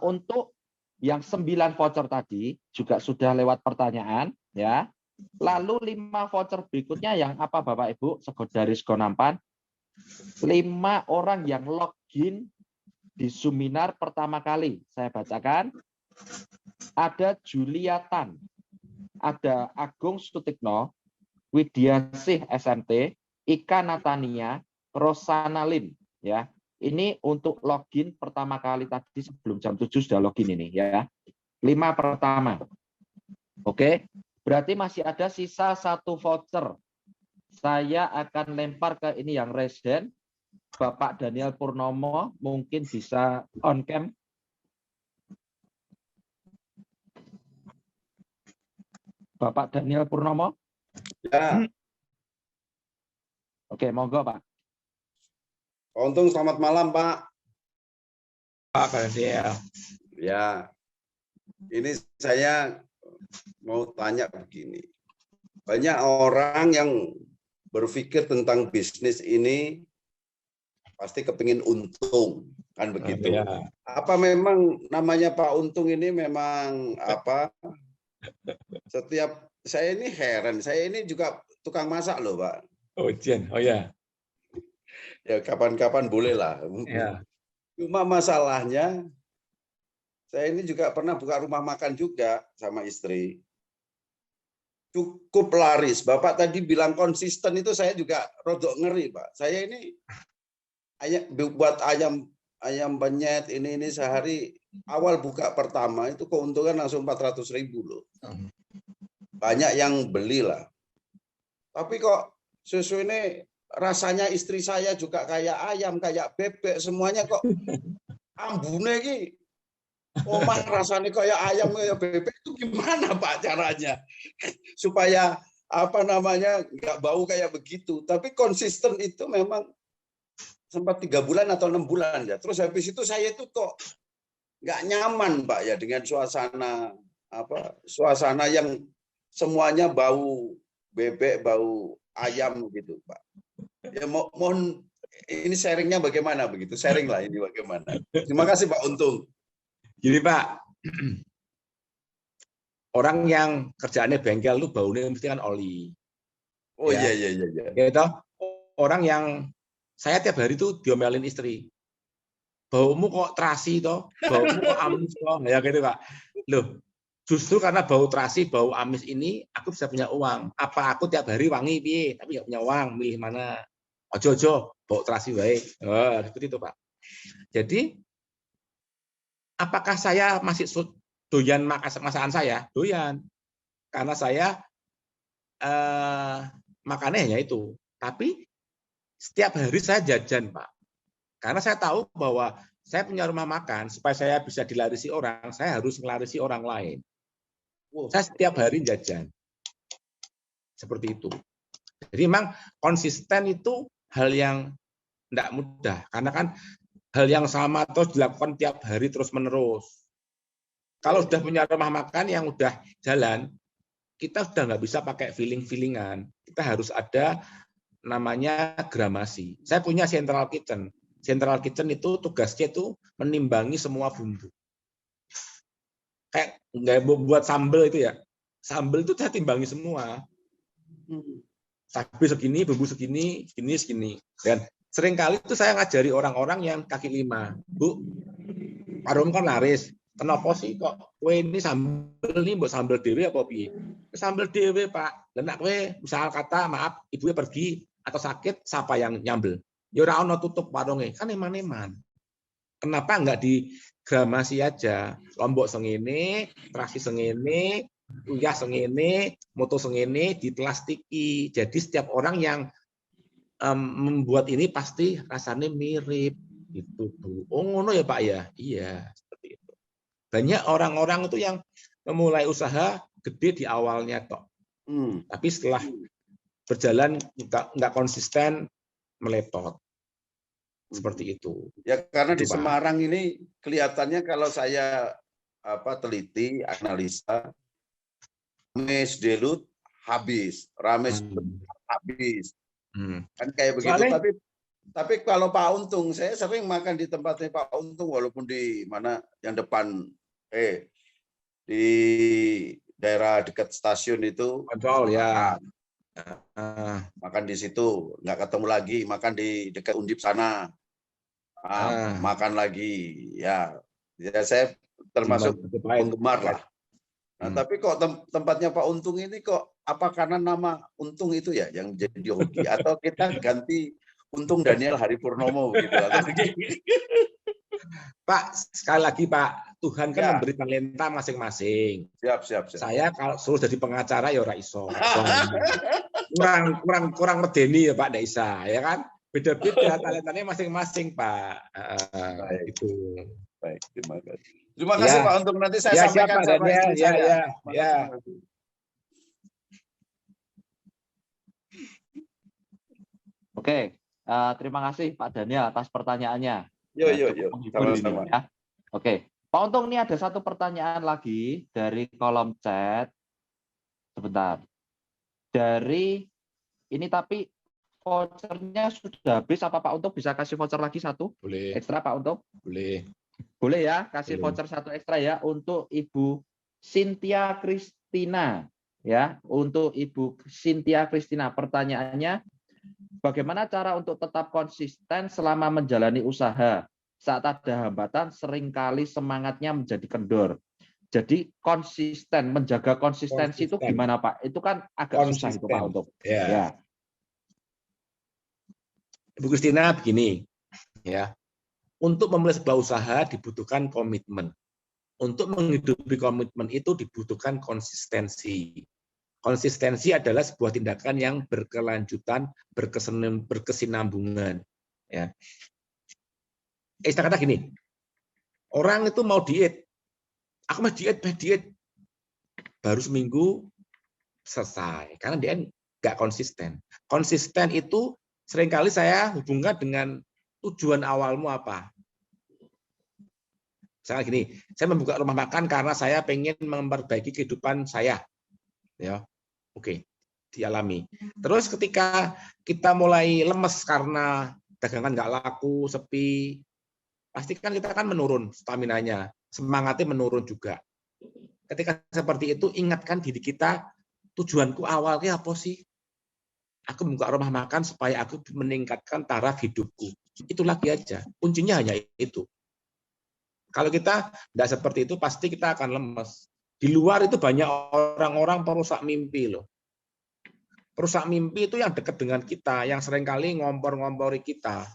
Untuk yang 9 voucher tadi juga sudah lewat pertanyaan ya. Lalu 5 voucher berikutnya yang apa Bapak Ibu? Dari Sego Nampan. 5 orang yang login di seminar pertama kali. Saya bacakan. Ada Julia Tan, ada Agung Sutikno, Widiasih SMT, Ika Natania, Rosana Lim ya. Ini untuk login pertama kali tadi sebelum jam 7 sudah login ini ya. 5 pertama. Oke, berarti masih ada sisa 1 voucher. Saya akan lempar ke ini yang residen. Bapak Daniel Purnomo mungkin bisa on cam. Bapak Daniel Purnomo. Ya. Oke, monggo Pak. Pak Untung, selamat malam Pak. Pak Daniel. Ya, ini saya mau tanya begini. Banyak orang yang berpikir tentang bisnis ini pasti kepingin untung, kan begitu. Ya. Apa memang namanya Pak Untung ini memang apa? Setiap saya ini heran, saya ini juga tukang masak loh Pak. Oh, Jen. Oh ya. Ya kapan-kapan boleh lah. Ya. Cuma masalahnya, saya ini juga pernah buka rumah makan juga sama istri. Cukup laris. Bapak tadi bilang konsisten itu saya juga rodok ngeri, Pak. Saya ini buat ayam penyet ini sehari awal buka pertama itu keuntungan langsung 400.000 loh. Banyak yang belilah. Tapi kok susu ini rasanya istri saya juga kayak ayam, kayak bebek, semuanya kok ambune iki. Omah rasanya kayak ayam, kayak bebek, itu gimana Pak caranya? Supaya apa namanya nggak bau kayak begitu. Tapi konsisten itu memang sempat 3 bulan atau 6 bulan ya. Terus habis itu saya itu kok nggak nyaman Pak ya dengan suasana yang semuanya bau bebek, bau ayam gitu Pak. Ya mohon ini sharingnya bagaimana begitu? Sharing lah ini bagaimana. Terima kasih Pak Untung. Gini Pak, orang yang kerjaannya bengkel tuh baunya mesti kan oli. Oh ya. Iya. Gitu. Orang yang saya tiap hari tuh diomelin istri. Baumu kok terasi toh, baumu kok amis toh, ya gitu Pak. Loh, justru karena bau terasi, bau amis ini, aku bisa punya uang. Apa aku tiap hari wangi piye, tapi nggak punya uang, milih mana? Ojo, bau terasi baik. Oh, seperti itu Pak. Jadi, apakah saya masih doyan masakan saya? Doyan. Karena saya makannya hanya itu. Tapi setiap hari saya jajan, Pak. Karena saya tahu bahwa saya punya rumah makan, supaya saya bisa dilarisi orang, saya harus melarisi orang lain. Saya setiap hari jajan. Seperti itu. Jadi memang konsisten itu hal yang tidak mudah. Karena kan hal yang sama terus dilakukan tiap hari terus-menerus. Kalau sudah punya rumah makan yang udah jalan, kita sudah nggak bisa pakai feeling-feelingan. Kita harus ada namanya gramasi. Saya punya central kitchen. Central kitchen itu tugasnya itu menimbangi semua bumbu. Kayak nggak buat sambal itu ya. Sambal itu saya timbangi semua. Cabai segini, bumbu segini, segini. Dan seringkali itu saya ngajari orang-orang yang kaki 5. Bu, parum kan laris. Kenapa sih kok kue ini sambal ini buat sambal dewe apa piye? Sambal dewe Pak. Lenak kue misal kata maaf ibunya pergi atau sakit, siapa yang nyambel? Ya ora ono tutup warungnya, kan eman-eman. Kenapa enggak di gramasi aja? Lombok sengene, terasi sengene, uyah sengene, moto sengene, diplastiki. Jadi setiap orang yang membuat ini pasti rasanya mirip. Gitu Bu. Oh ngono ya Pak ya? Iya, seperti itu. Banyak orang-orang itu yang memulai usaha gede di awalnya tok. Tapi setelah berjalan nggak konsisten, meletot. Seperti itu. Ya karena di Pak. Semarang ini kelihatannya kalau saya teliti, analisa, Rames Delut habis, Rames habis. Kan kayak begitu. Soalnya, tapi kalau Pak Untung, saya sering makan di tempatnya Pak Untung walaupun di mana yang depan di daerah dekat stasiun itu. Kontrol ya. Makan di situ, nggak ketemu lagi, makan di dekat Undip sana, makan lagi, ya saya termasuk penggemar lah. Nah, tapi kok tempatnya Pak Untung ini kok apa karena nama Untung itu ya yang jadi hoki atau kita ganti Untung Daniel Hari Purnomo gitu atau begini? Pak, sekali lagi Pak, Tuhan kan memberi talenta masing-masing. Siap. Saya kalau suruh jadi pengacara ya ora iso. kurang medeni ya Pak, ndak isa, ya kan? Beda-beda talentanya masing-masing, Pak. Itu. Baik, terima kasih. Terima kasih Pak untuk nanti saya sampaikan sama istri saya. Oke, terima kasih Pak Daniel atas pertanyaannya. Yo. Sama-sama. Ya. Oke, Pak Untung, ini ada satu pertanyaan lagi dari kolom chat. Sebentar. Dari ini tapi vouchernya sudah habis. Apa Pak Untung bisa kasih voucher lagi satu? Boleh. Ekstra Pak Untung? Boleh ya, kasih voucher satu ekstra ya untuk Ibu Cynthia Christina. Ya, untuk Ibu Cynthia Christina. Pertanyaannya, bagaimana cara untuk tetap konsisten selama menjalani usaha? Saat ada hambatan, seringkali semangatnya menjadi kendor. Jadi konsisten, menjaga konsistensi itu gimana Pak? Itu kan agak susah itu Pak untuk. Ya. Ibu Christina begini, ya. Untuk memulai sebuah usaha dibutuhkan komitmen. Untuk menghidupi komitmen itu dibutuhkan konsistensi. Konsistensi adalah sebuah tindakan yang berkelanjutan, berkesinambungan. Ya. Istilah kata gini, orang itu mau diet, aku mau diet, baru seminggu selesai, karena dia nggak konsisten. Konsisten itu seringkali saya hubungkan dengan tujuan awalmu apa. Misalnya gini, saya membuka rumah makan karena saya pengen memperbaiki kehidupan saya. Ya, oke, dialami. Terus ketika kita mulai lemes karena dagangan nggak laku, sepi, pasti kan kita akan menurun staminanya, semangatnya menurun juga. Ketika seperti itu, ingatkan diri kita, tujuanku awalnya apa sih? Aku buka rumah makan supaya aku meningkatkan taraf hidupku. Itu lagi aja, kuncinya hanya itu. Kalau kita tidak seperti itu, pasti kita akan lemes. Di luar itu banyak orang-orang perusak mimpi loh. Perusak mimpi itu yang dekat dengan kita, yang seringkali ngompor-ngompori kita.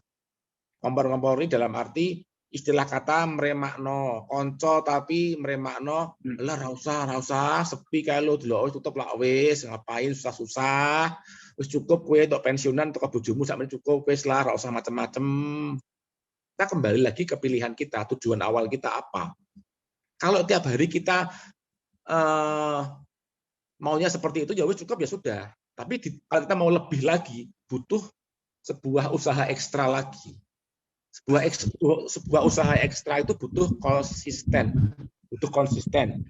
Ngompor-ngompori dalam arti istilah kata meremakno, konco tapi meremakno, lah ra usah sepi kae lo delok tutup lak wis, ngapain susah-susah. Wis cukup kowe tok pensiunan tok bojomu sak meneh cukup wis lah, ra usah macem-macem. Kita kembali lagi ke pilihan kita, tujuan awal kita apa. Kalau tiap hari kita maunya seperti itu ya wis cukup ya sudah. Tapi kalau kita mau lebih lagi, butuh sebuah usaha ekstra lagi. Sebuah usaha ekstra itu butuh konsisten,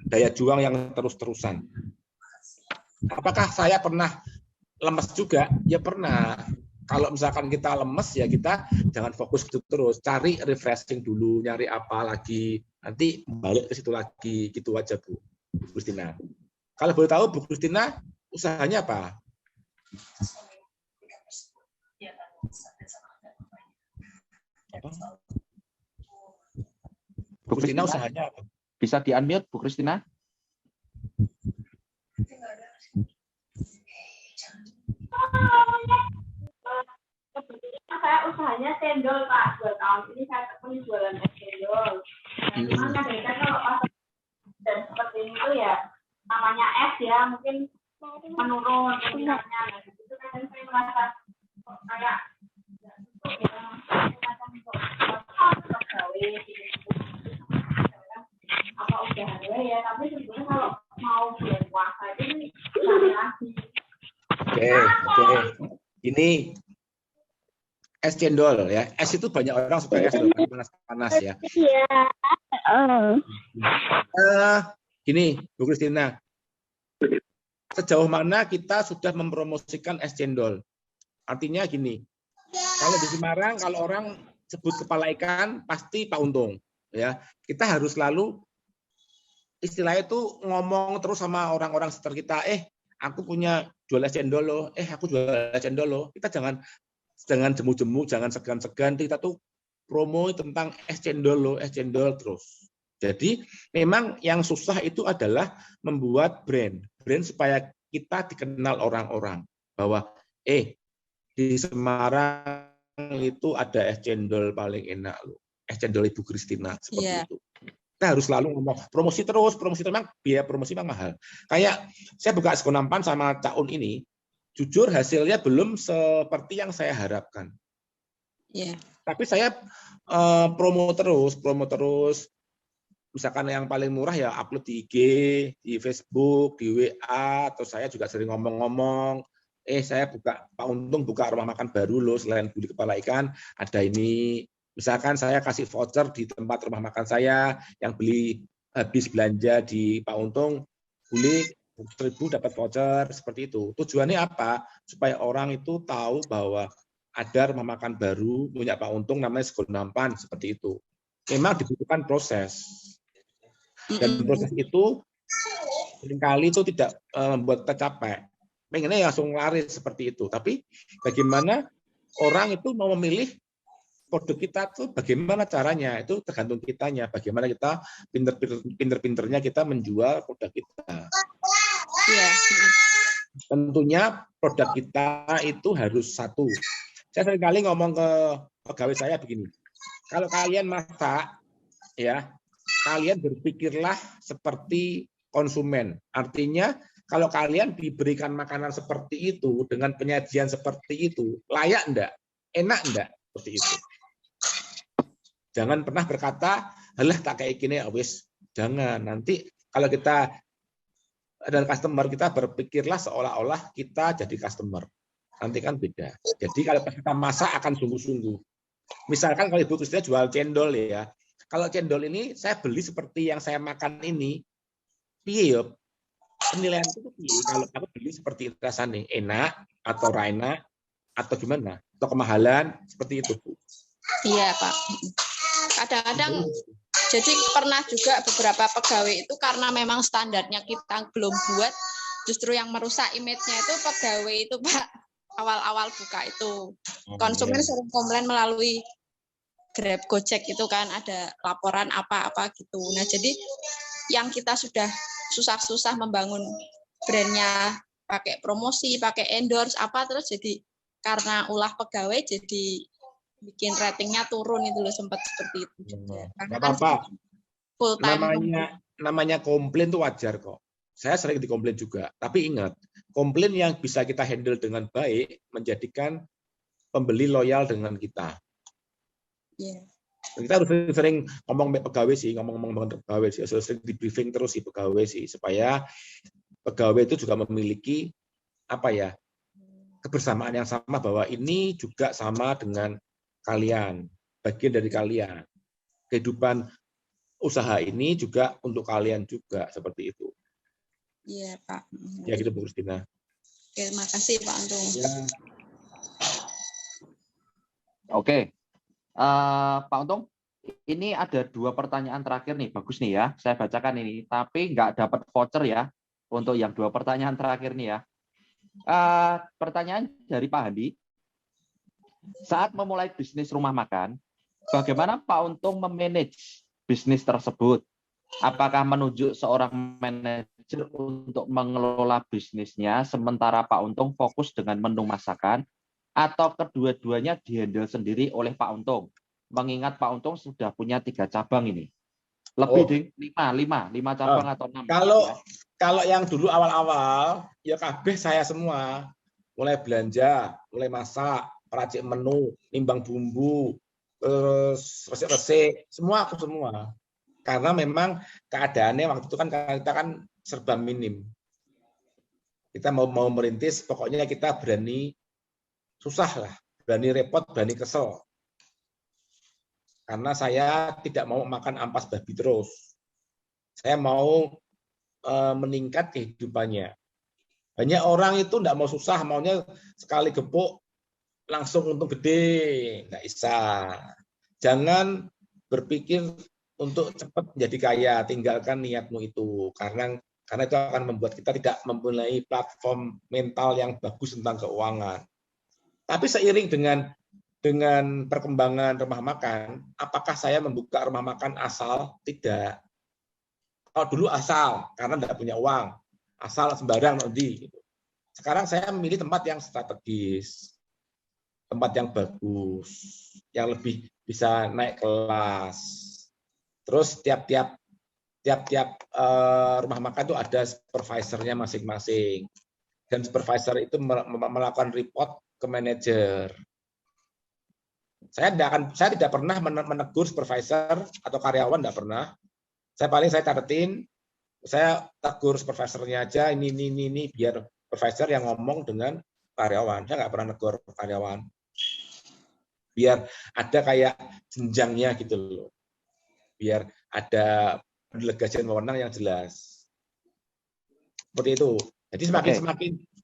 daya juang yang terus-terusan. Apakah saya pernah lemes juga? Ya pernah. Kalau misalkan kita lemes ya kita jangan fokus gitu terus, cari refreshing dulu, nyari apa lagi, nanti balik ke situ lagi, gitu aja Bu Christina. Kalau boleh tahu Bu Christina usahanya apa? Bu Christina usahanya apa? Bisa di-unmute Bu Christina? Saya usahanya cendol Pak, 2 tahun ini saya tekuni jualan es cendol. Memang kadang-kadang kalau dan seperti itu ya namanya es ya mungkin menurun peminatnya. Nah, itu kadang saya merasa kayak apa usahanya ya, tapi sebenarnya kalau mau bulan puasa ini lagi. Oke. Ini es cendol ya. Es itu banyak orang suka es panas-panas ya. Gini, Bu Christina. Sejauh mana kita sudah mempromosikan es cendol? Artinya gini. Kalau di Semarang kalau orang sebut kepala ikan pasti Pak Untung ya. Kita harus selalu istilahnya itu ngomong terus sama orang-orang sekitar kita, aku punya jual es cendol loh, aku jual es cendol loh. Kita jangan jemu-jemu, jangan segan-segan, kita tuh promo tentang es cendol loh, es cendol terus. Jadi memang yang susah itu adalah membuat brand supaya kita dikenal orang-orang bahwa di Semarang itu ada es cendol paling enak loh, es cendol Ibu Christina seperti itu. Kita harus selalu ngomong promosi terus, memang biaya promosi memang mahal. Kayak saya buka Sekonampan sama Cak Un ini, jujur hasilnya belum seperti yang saya harapkan. Yeah. Tapi saya promo terus. Misalkan yang paling murah ya upload di IG, di Facebook, di WA, atau saya juga sering ngomong-ngomong, saya buka, Pak Untung buka rumah makan baru loh, selain Budi Kepala Ikan, ada ini. Misalkan saya kasih voucher di tempat rumah makan saya, yang beli habis belanja di Pak Untung, boleh 1.000 dapat voucher, seperti itu. Tujuannya apa? Supaya orang itu tahu bahwa ada rumah makan baru punya Pak Untung namanya Sekonampan, seperti itu. Memang dibutuhkan proses. Dan proses itu seringkali itu tidak membuat kita capek. Pengennya langsung lari seperti itu. Tapi bagaimana orang itu mau memilih produk kita tuh, bagaimana caranya, itu tergantung kitanya. Bagaimana kita pinter-pinternya kita menjual produk kita. Tentunya produk kita itu harus satu. Saya seringkali ngomong ke pegawai saya begini, kalau kalian masak, ya kalian berpikirlah seperti konsumen. Artinya kalau kalian diberikan makanan seperti itu dengan penyajian seperti itu, layak enggak? Enak enggak? Seperti itu. Jangan pernah berkata, halah tak kayak gini, wis. Jangan. Nanti kalau kita dan customer, kita berpikirlah seolah-olah kita jadi customer. Nanti kan beda. Jadi kalau kita masak akan sungguh-sungguh. Misalkan kalau Ibu Kristina jual cendol ya. Kalau cendol ini saya beli seperti yang saya makan ini, piye ya? Penilaian itu piye? Kalau aku beli seperti rasanya enak atau enak atau gimana? Atau kemahalan seperti itu, Bu. Iya, Pak. Kadang-kadang jadi pernah juga beberapa pegawai itu karena memang standarnya kita belum buat, justru yang merusak image-nya itu pegawai itu, Pak. Awal-awal buka itu konsumen sering komplain melalui Grab, Gojek itu kan ada laporan apa-apa gitu. Nah, jadi yang kita sudah susah-susah membangun brandnya, pakai promosi, pakai endorse apa, terus jadi karena ulah pegawai jadi bikin ratingnya turun itu loh, sempat seperti itu. Nggak apa-apa. Full time. Namanya komplain itu wajar kok. Saya sering dikomplain juga. Tapi ingat, komplain yang bisa kita handle dengan baik menjadikan pembeli loyal dengan kita. Yeah. Kita harus sering ngomong pegawai sih, ngomong pegawai sih, sering di briefing terus sih pegawai sih, supaya pegawai itu juga memiliki apa ya, kebersamaan yang sama bahwa ini juga sama dengan kalian, bagian dari kalian. Kehidupan usaha ini juga untuk kalian juga, seperti itu. Iya, Pak. Ya gitu, Bu Kristina. Oke, terima kasih Pak Untung. Ya. Oke. Pak Untung, ini ada 2 pertanyaan terakhir nih, bagus nih ya, saya bacakan ini, tapi nggak dapat voucher ya, untuk yang 2 pertanyaan terakhir nih ya. Pertanyaan dari Pak Handi, saat memulai bisnis rumah makan, bagaimana Pak Untung memanage bisnis tersebut? Apakah menunjuk seorang manajer untuk mengelola bisnisnya, sementara Pak Untung fokus dengan menu masakan, atau kedua-duanya dihandle sendiri oleh Pak Untung? Mengingat Pak Untung sudah punya 3 cabang ini. Lebih dari 5 cabang atau 6. Kalau yang dulu awal-awal, ya kabeh saya semua. Mulai belanja, mulai masak, peracik menu, nimbang bumbu, resik-resik, semua aku semua. Karena memang keadaannya waktu itu kan kita kan serba minim. Kita mau merintis, pokoknya kita berani susah lah, berani repot, berani kesel. Karena saya tidak mau makan ampas babi terus. Saya mau meningkat kehidupannya. Banyak orang itu tidak mau susah, maunya sekali gepuk langsung untung gede, nggak bisa. Jangan berpikir untuk cepat menjadi kaya, tinggalkan niatmu itu, karena itu akan membuat kita tidak mempunyai platform mental yang bagus tentang keuangan. Tapi seiring dengan perkembangan rumah makan, apakah saya membuka rumah makan asal? Tidak. Kalau dulu asal karena tidak punya uang, asal sembarang nanti. Sekarang saya memilih tempat yang strategis, tempat yang bagus, yang lebih bisa naik kelas. Terus tiap-tiap tiap-tiap rumah makan itu ada supervisornya masing-masing. Dan supervisor itu melakukan report ke manajer. Saya tidak pernah menegur supervisor atau karyawan, tidak pernah. Saya catetin, saya tegur supervisornya aja, ini, biar supervisor yang ngomong dengan karyawan. Saya nggak pernah negur karyawan. Biar ada kayak jenjangnya gitu loh. Biar ada delegasi wewenang yang jelas. Seperti itu. Jadi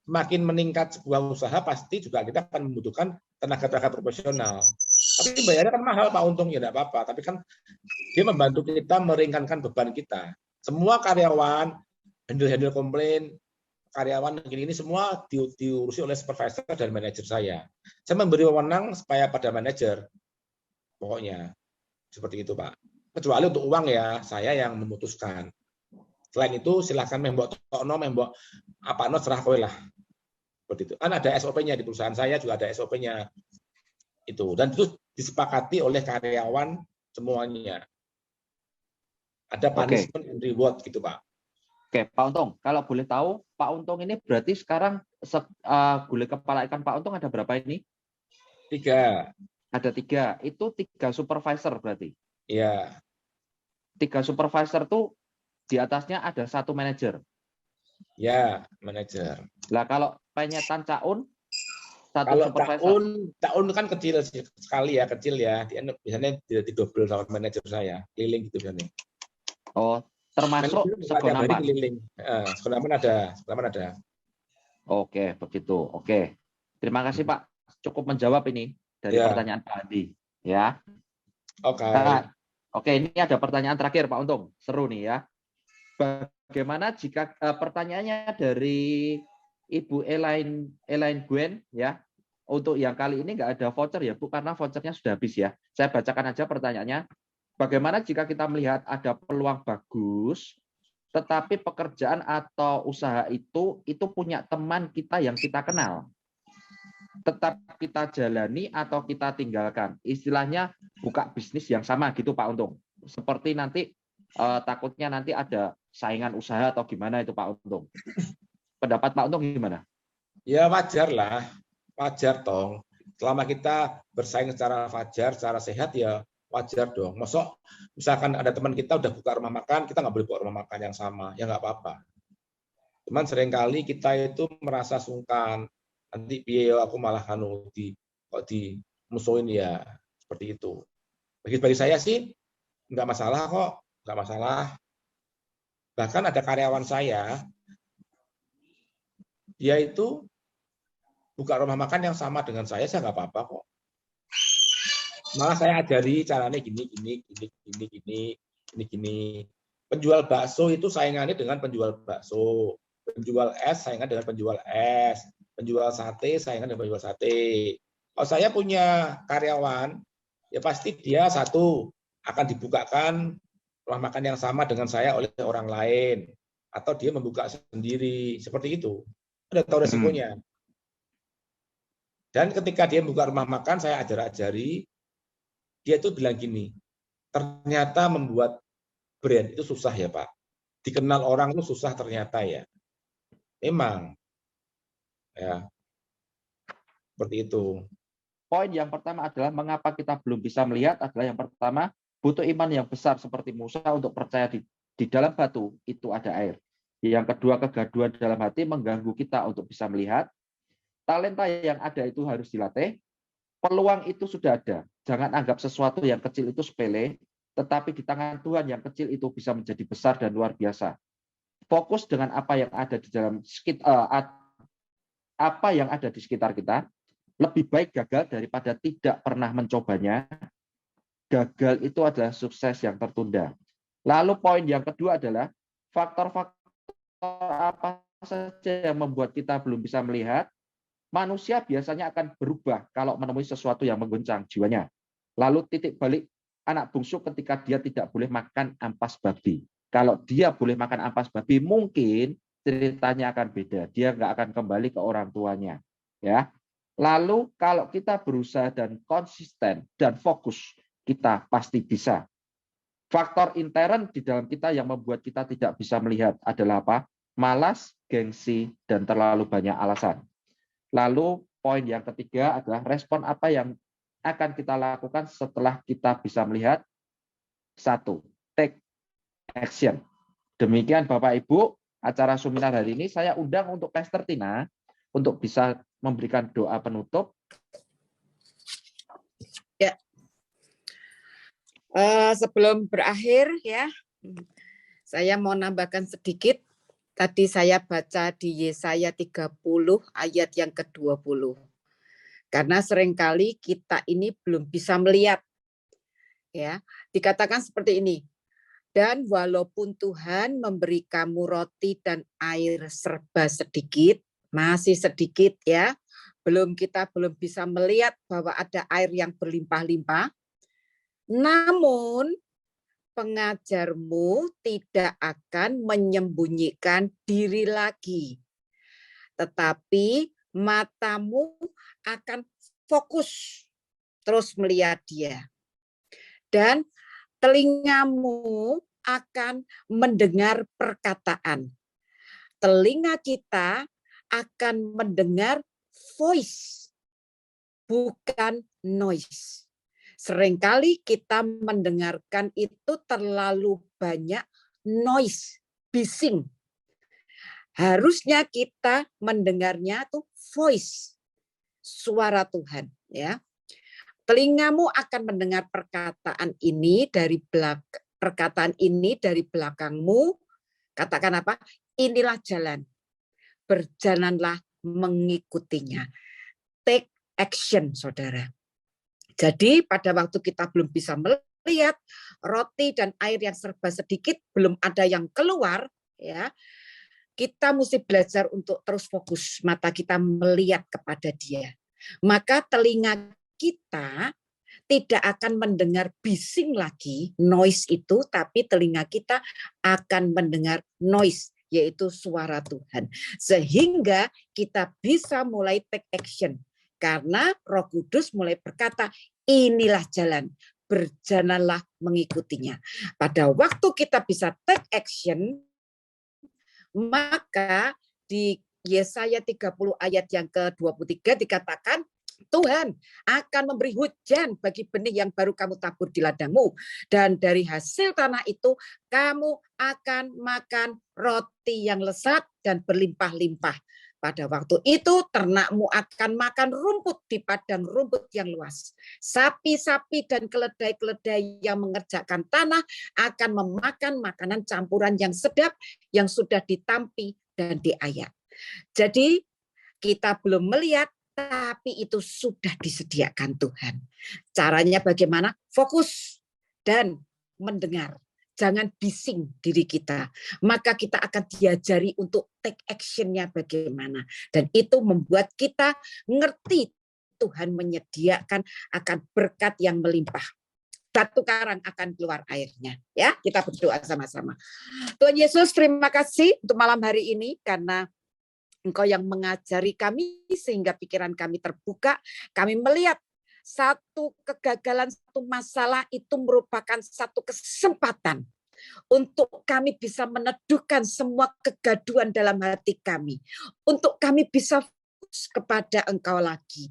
semakin meningkat sebuah usaha, pasti juga kita akan membutuhkan tenaga profesional. Tapi bayarnya kan mahal, Pak Untung, ya tidak apa-apa. Tapi kan dia membantu kita meringankan beban kita. Semua karyawan, handle komplain, karyawan ini semua diurusi oleh supervisor dan manajer saya. Saya memberi wewenang supaya pada manajer. Pokoknya. Seperti itu, Pak. Kecuali untuk uang ya, saya yang memutuskan. Selain itu silakan membok tokno, membok apa no serah kowe lah. Seperti itu. Kan ada SOP-nya di perusahaan saya juga ada SOP-nya. Itu dan itu disepakati oleh karyawan semuanya. Ada punishment and reward gitu, Pak. Oke, Pak Untung, kalau boleh tahu, Pak Untung ini berarti sekarang gulai kepala ikan Pak Untung ada berapa ini? 3. Ada 3. Itu 3 supervisor berarti? Iya. 3 supervisor tuh di atasnya ada 1 manajer. Ya, manajer. Lah kalau penyetan Caun 1 kalau supervisor. Caun kan kecil sekali ya, kecil ya. Biasanya tidak didobel sama manajer saya, keliling gitu biasanya. Oh, termasuk Segonaman. Segonaman ada. Oke, begitu. Oke. Terima kasih Pak. Cukup menjawab ini dari pertanyaan Pak Andi. Ya. Oke. Oke, ini ada pertanyaan terakhir Pak Untung. Seru nih ya. Bagaimana jika pertanyaannya dari Ibu Elaine Gwen ya. Untuk yang kali ini nggak ada voucher ya Bu, karena vouchernya sudah habis ya. Saya bacakan aja pertanyaannya. Bagaimana jika kita melihat ada peluang bagus, tetapi pekerjaan atau usaha itu punya teman kita yang kita kenal. Tetap kita jalani atau kita tinggalkan. Istilahnya buka bisnis yang sama gitu Pak Untung. Seperti nanti takutnya nanti ada saingan usaha atau gimana itu Pak Untung. Pendapat Pak Untung gimana? Ya wajar lah. Wajar dong. Selama kita bersaing secara wajar, secara sehat ya wajar dong. Masuk misalkan ada teman kita udah buka rumah makan, kita nggak boleh buka rumah makan yang sama, ya nggak apa-apa. Cuman seringkali kita itu merasa sungkan. Nanti biaya aku malah kok di musuhin ya seperti itu. Bagi saya sih nggak masalah kok, nggak masalah. Bahkan ada karyawan saya, dia itu buka rumah makan yang sama dengan saya nggak apa-apa kok. Malah saya ajari caranya gini. Penjual bakso itu saingannya dengan penjual bakso. Penjual es saingan dengan penjual es. Penjual sate saingan dengan penjual sate. Kalau saya punya karyawan, ya pasti dia satu akan dibukakan rumah makan yang sama dengan saya oleh orang lain. Atau dia membuka sendiri. Seperti itu. Udah tahu resikonya. Dan ketika dia membuka rumah makan, saya ajari. Dia itu bilang gini, ternyata membuat brand itu susah ya Pak. Dikenal orang itu susah ternyata ya. Memang. Ya. Seperti itu. Poin yang pertama adalah mengapa kita belum bisa melihat adalah yang pertama, butuh iman yang besar seperti Musa untuk percaya di dalam batu itu ada air. Yang kedua, kegaduhan dalam hati mengganggu kita untuk bisa melihat. Talenta yang ada itu harus dilatih. Peluang itu sudah ada. Jangan anggap sesuatu yang kecil itu sepele, tetapi di tangan Tuhan yang kecil itu bisa menjadi besar dan luar biasa. Fokus dengan apa yang ada di dalam apa yang ada di sekitar kita. Lebih baik gagal daripada tidak pernah mencobanya. Gagal itu adalah sukses yang tertunda. Lalu poin yang kedua adalah faktor-faktor apa saja yang membuat kita belum bisa melihat. Manusia biasanya akan berubah kalau menemui sesuatu yang mengguncang jiwanya. Lalu titik balik anak bungsu ketika dia tidak boleh makan ampas babi. Kalau dia boleh makan ampas babi, mungkin ceritanya akan beda. Dia nggak akan kembali ke orang tuanya. Ya. Lalu kalau kita berusaha dan konsisten dan fokus, kita pasti bisa. Faktor intern di dalam kita yang membuat kita tidak bisa melihat adalah apa? Malas, gengsi, dan terlalu banyak alasan. Lalu poin yang ketiga adalah respon apa yang akan kita lakukan setelah kita bisa melihat. 1. Take action. Demikian Bapak Ibu, acara seminar hari ini saya undang untuk Pastor Tina untuk bisa memberikan doa penutup. Ya. Sebelum berakhir ya, saya mau nambahkan sedikit. Tadi saya baca di Yesaya 30 ayat yang ke-20. Karena seringkali kita ini belum bisa melihat. Ya, dikatakan seperti ini. Dan walaupun Tuhan memberi kamu roti dan air serba sedikit, masih sedikit ya, kita belum bisa melihat bahwa ada air yang berlimpah-limpah. Namun pengajarmu tidak akan menyembunyikan diri lagi, tetapi matamu akan fokus terus melihat dia, dan telingamu akan mendengar perkataan. Telinga kita akan mendengar voice, bukan noise. Seringkali kita mendengarkan itu terlalu banyak noise, bising. Harusnya kita mendengarnya tuh voice, suara Tuhan. Ya, telingamu akan mendengar perkataan ini dari belakangmu. Katakan apa? Inilah jalan. Berjalanlah mengikutinya. Take action, saudara. Jadi pada waktu kita belum bisa melihat roti dan air yang serba sedikit, belum ada yang keluar, ya, kita mesti belajar untuk terus fokus mata kita melihat kepada Dia. Maka telinga kita tidak akan mendengar bising lagi, noise itu, tapi telinga kita akan mendengar noise, yaitu suara Tuhan. Sehingga kita bisa mulai take action. Karena Roh Kudus mulai berkata, inilah jalan, berjalanlah mengikutinya. Pada waktu kita bisa take action, maka di Yesaya 30 ayat yang ke-23 dikatakan, Tuhan akan memberi hujan bagi benih yang baru kamu tabur di ladangmu. Dan dari hasil tanah itu, kamu akan makan roti yang lezat dan berlimpah-limpah. Pada waktu itu ternakmu akan makan rumput di padang rumput yang luas. Sapi-sapi dan keledai-keledai yang mengerjakan tanah akan memakan makanan campuran yang sedap yang sudah ditampi dan diayak. Jadi kita belum melihat, tapi itu sudah disediakan Tuhan. Caranya bagaimana? Fokus dan mendengar. Jangan bising diri kita. Maka kita akan diajari untuk take action-nya bagaimana. Dan itu membuat kita ngerti Tuhan menyediakan akan berkat yang melimpah. Batu karang akan keluar airnya. Ya, kita berdoa sama-sama. Tuhan Yesus, terima kasih untuk malam hari ini karena Engkau yang mengajari kami sehingga pikiran kami terbuka. Kami melihat satu kegagalan, satu masalah itu merupakan satu kesempatan untuk kami bisa meneduhkan semua kegaduhan dalam hati kami. Untuk kami bisa fokus kepada Engkau lagi.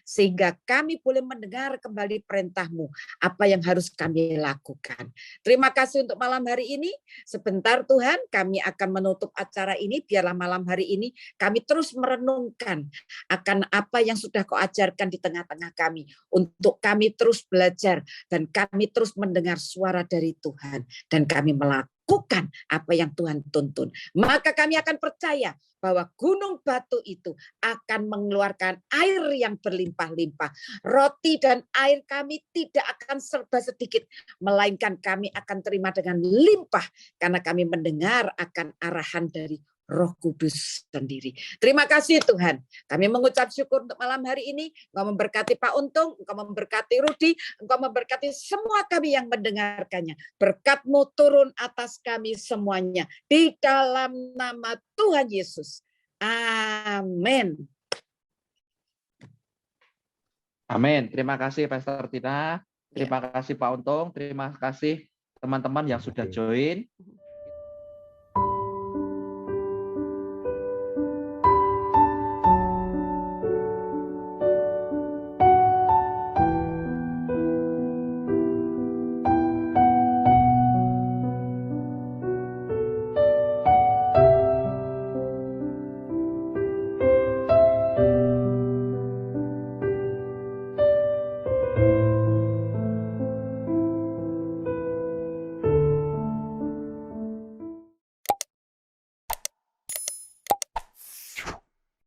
Sehingga kami boleh mendengar kembali perintah-Mu, apa yang harus kami lakukan. Terima kasih untuk malam hari ini. Sebentar Tuhan, kami akan menutup acara ini. Biarlah malam hari ini kami terus merenungkan akan apa yang sudah Kau ajarkan di tengah-tengah kami. Untuk kami terus belajar dan kami terus mendengar suara dari Tuhan. Dan kami melakukan apa yang Tuhan tuntun. Maka kami akan percaya bahwa gunung batu itu akan mengeluarkan air yang berlimpah-limpah. Roti dan air kami tidak akan serba sedikit, melainkan kami akan terima dengan limpah karena kami mendengar akan arahan dari Roh Kudus sendiri. Terima kasih Tuhan. Kami mengucap syukur untuk malam hari ini. Engkau memberkati Pak Untung, Engkau memberkati Rudi, Engkau memberkati semua kami yang mendengarkannya. Berkat-Mu turun atas kami semuanya. Di dalam nama Tuhan Yesus. Amin. Amin. Terima kasih Pastor Tina. Terima kasih Pak Untung. Terima kasih teman-teman yang sudah join,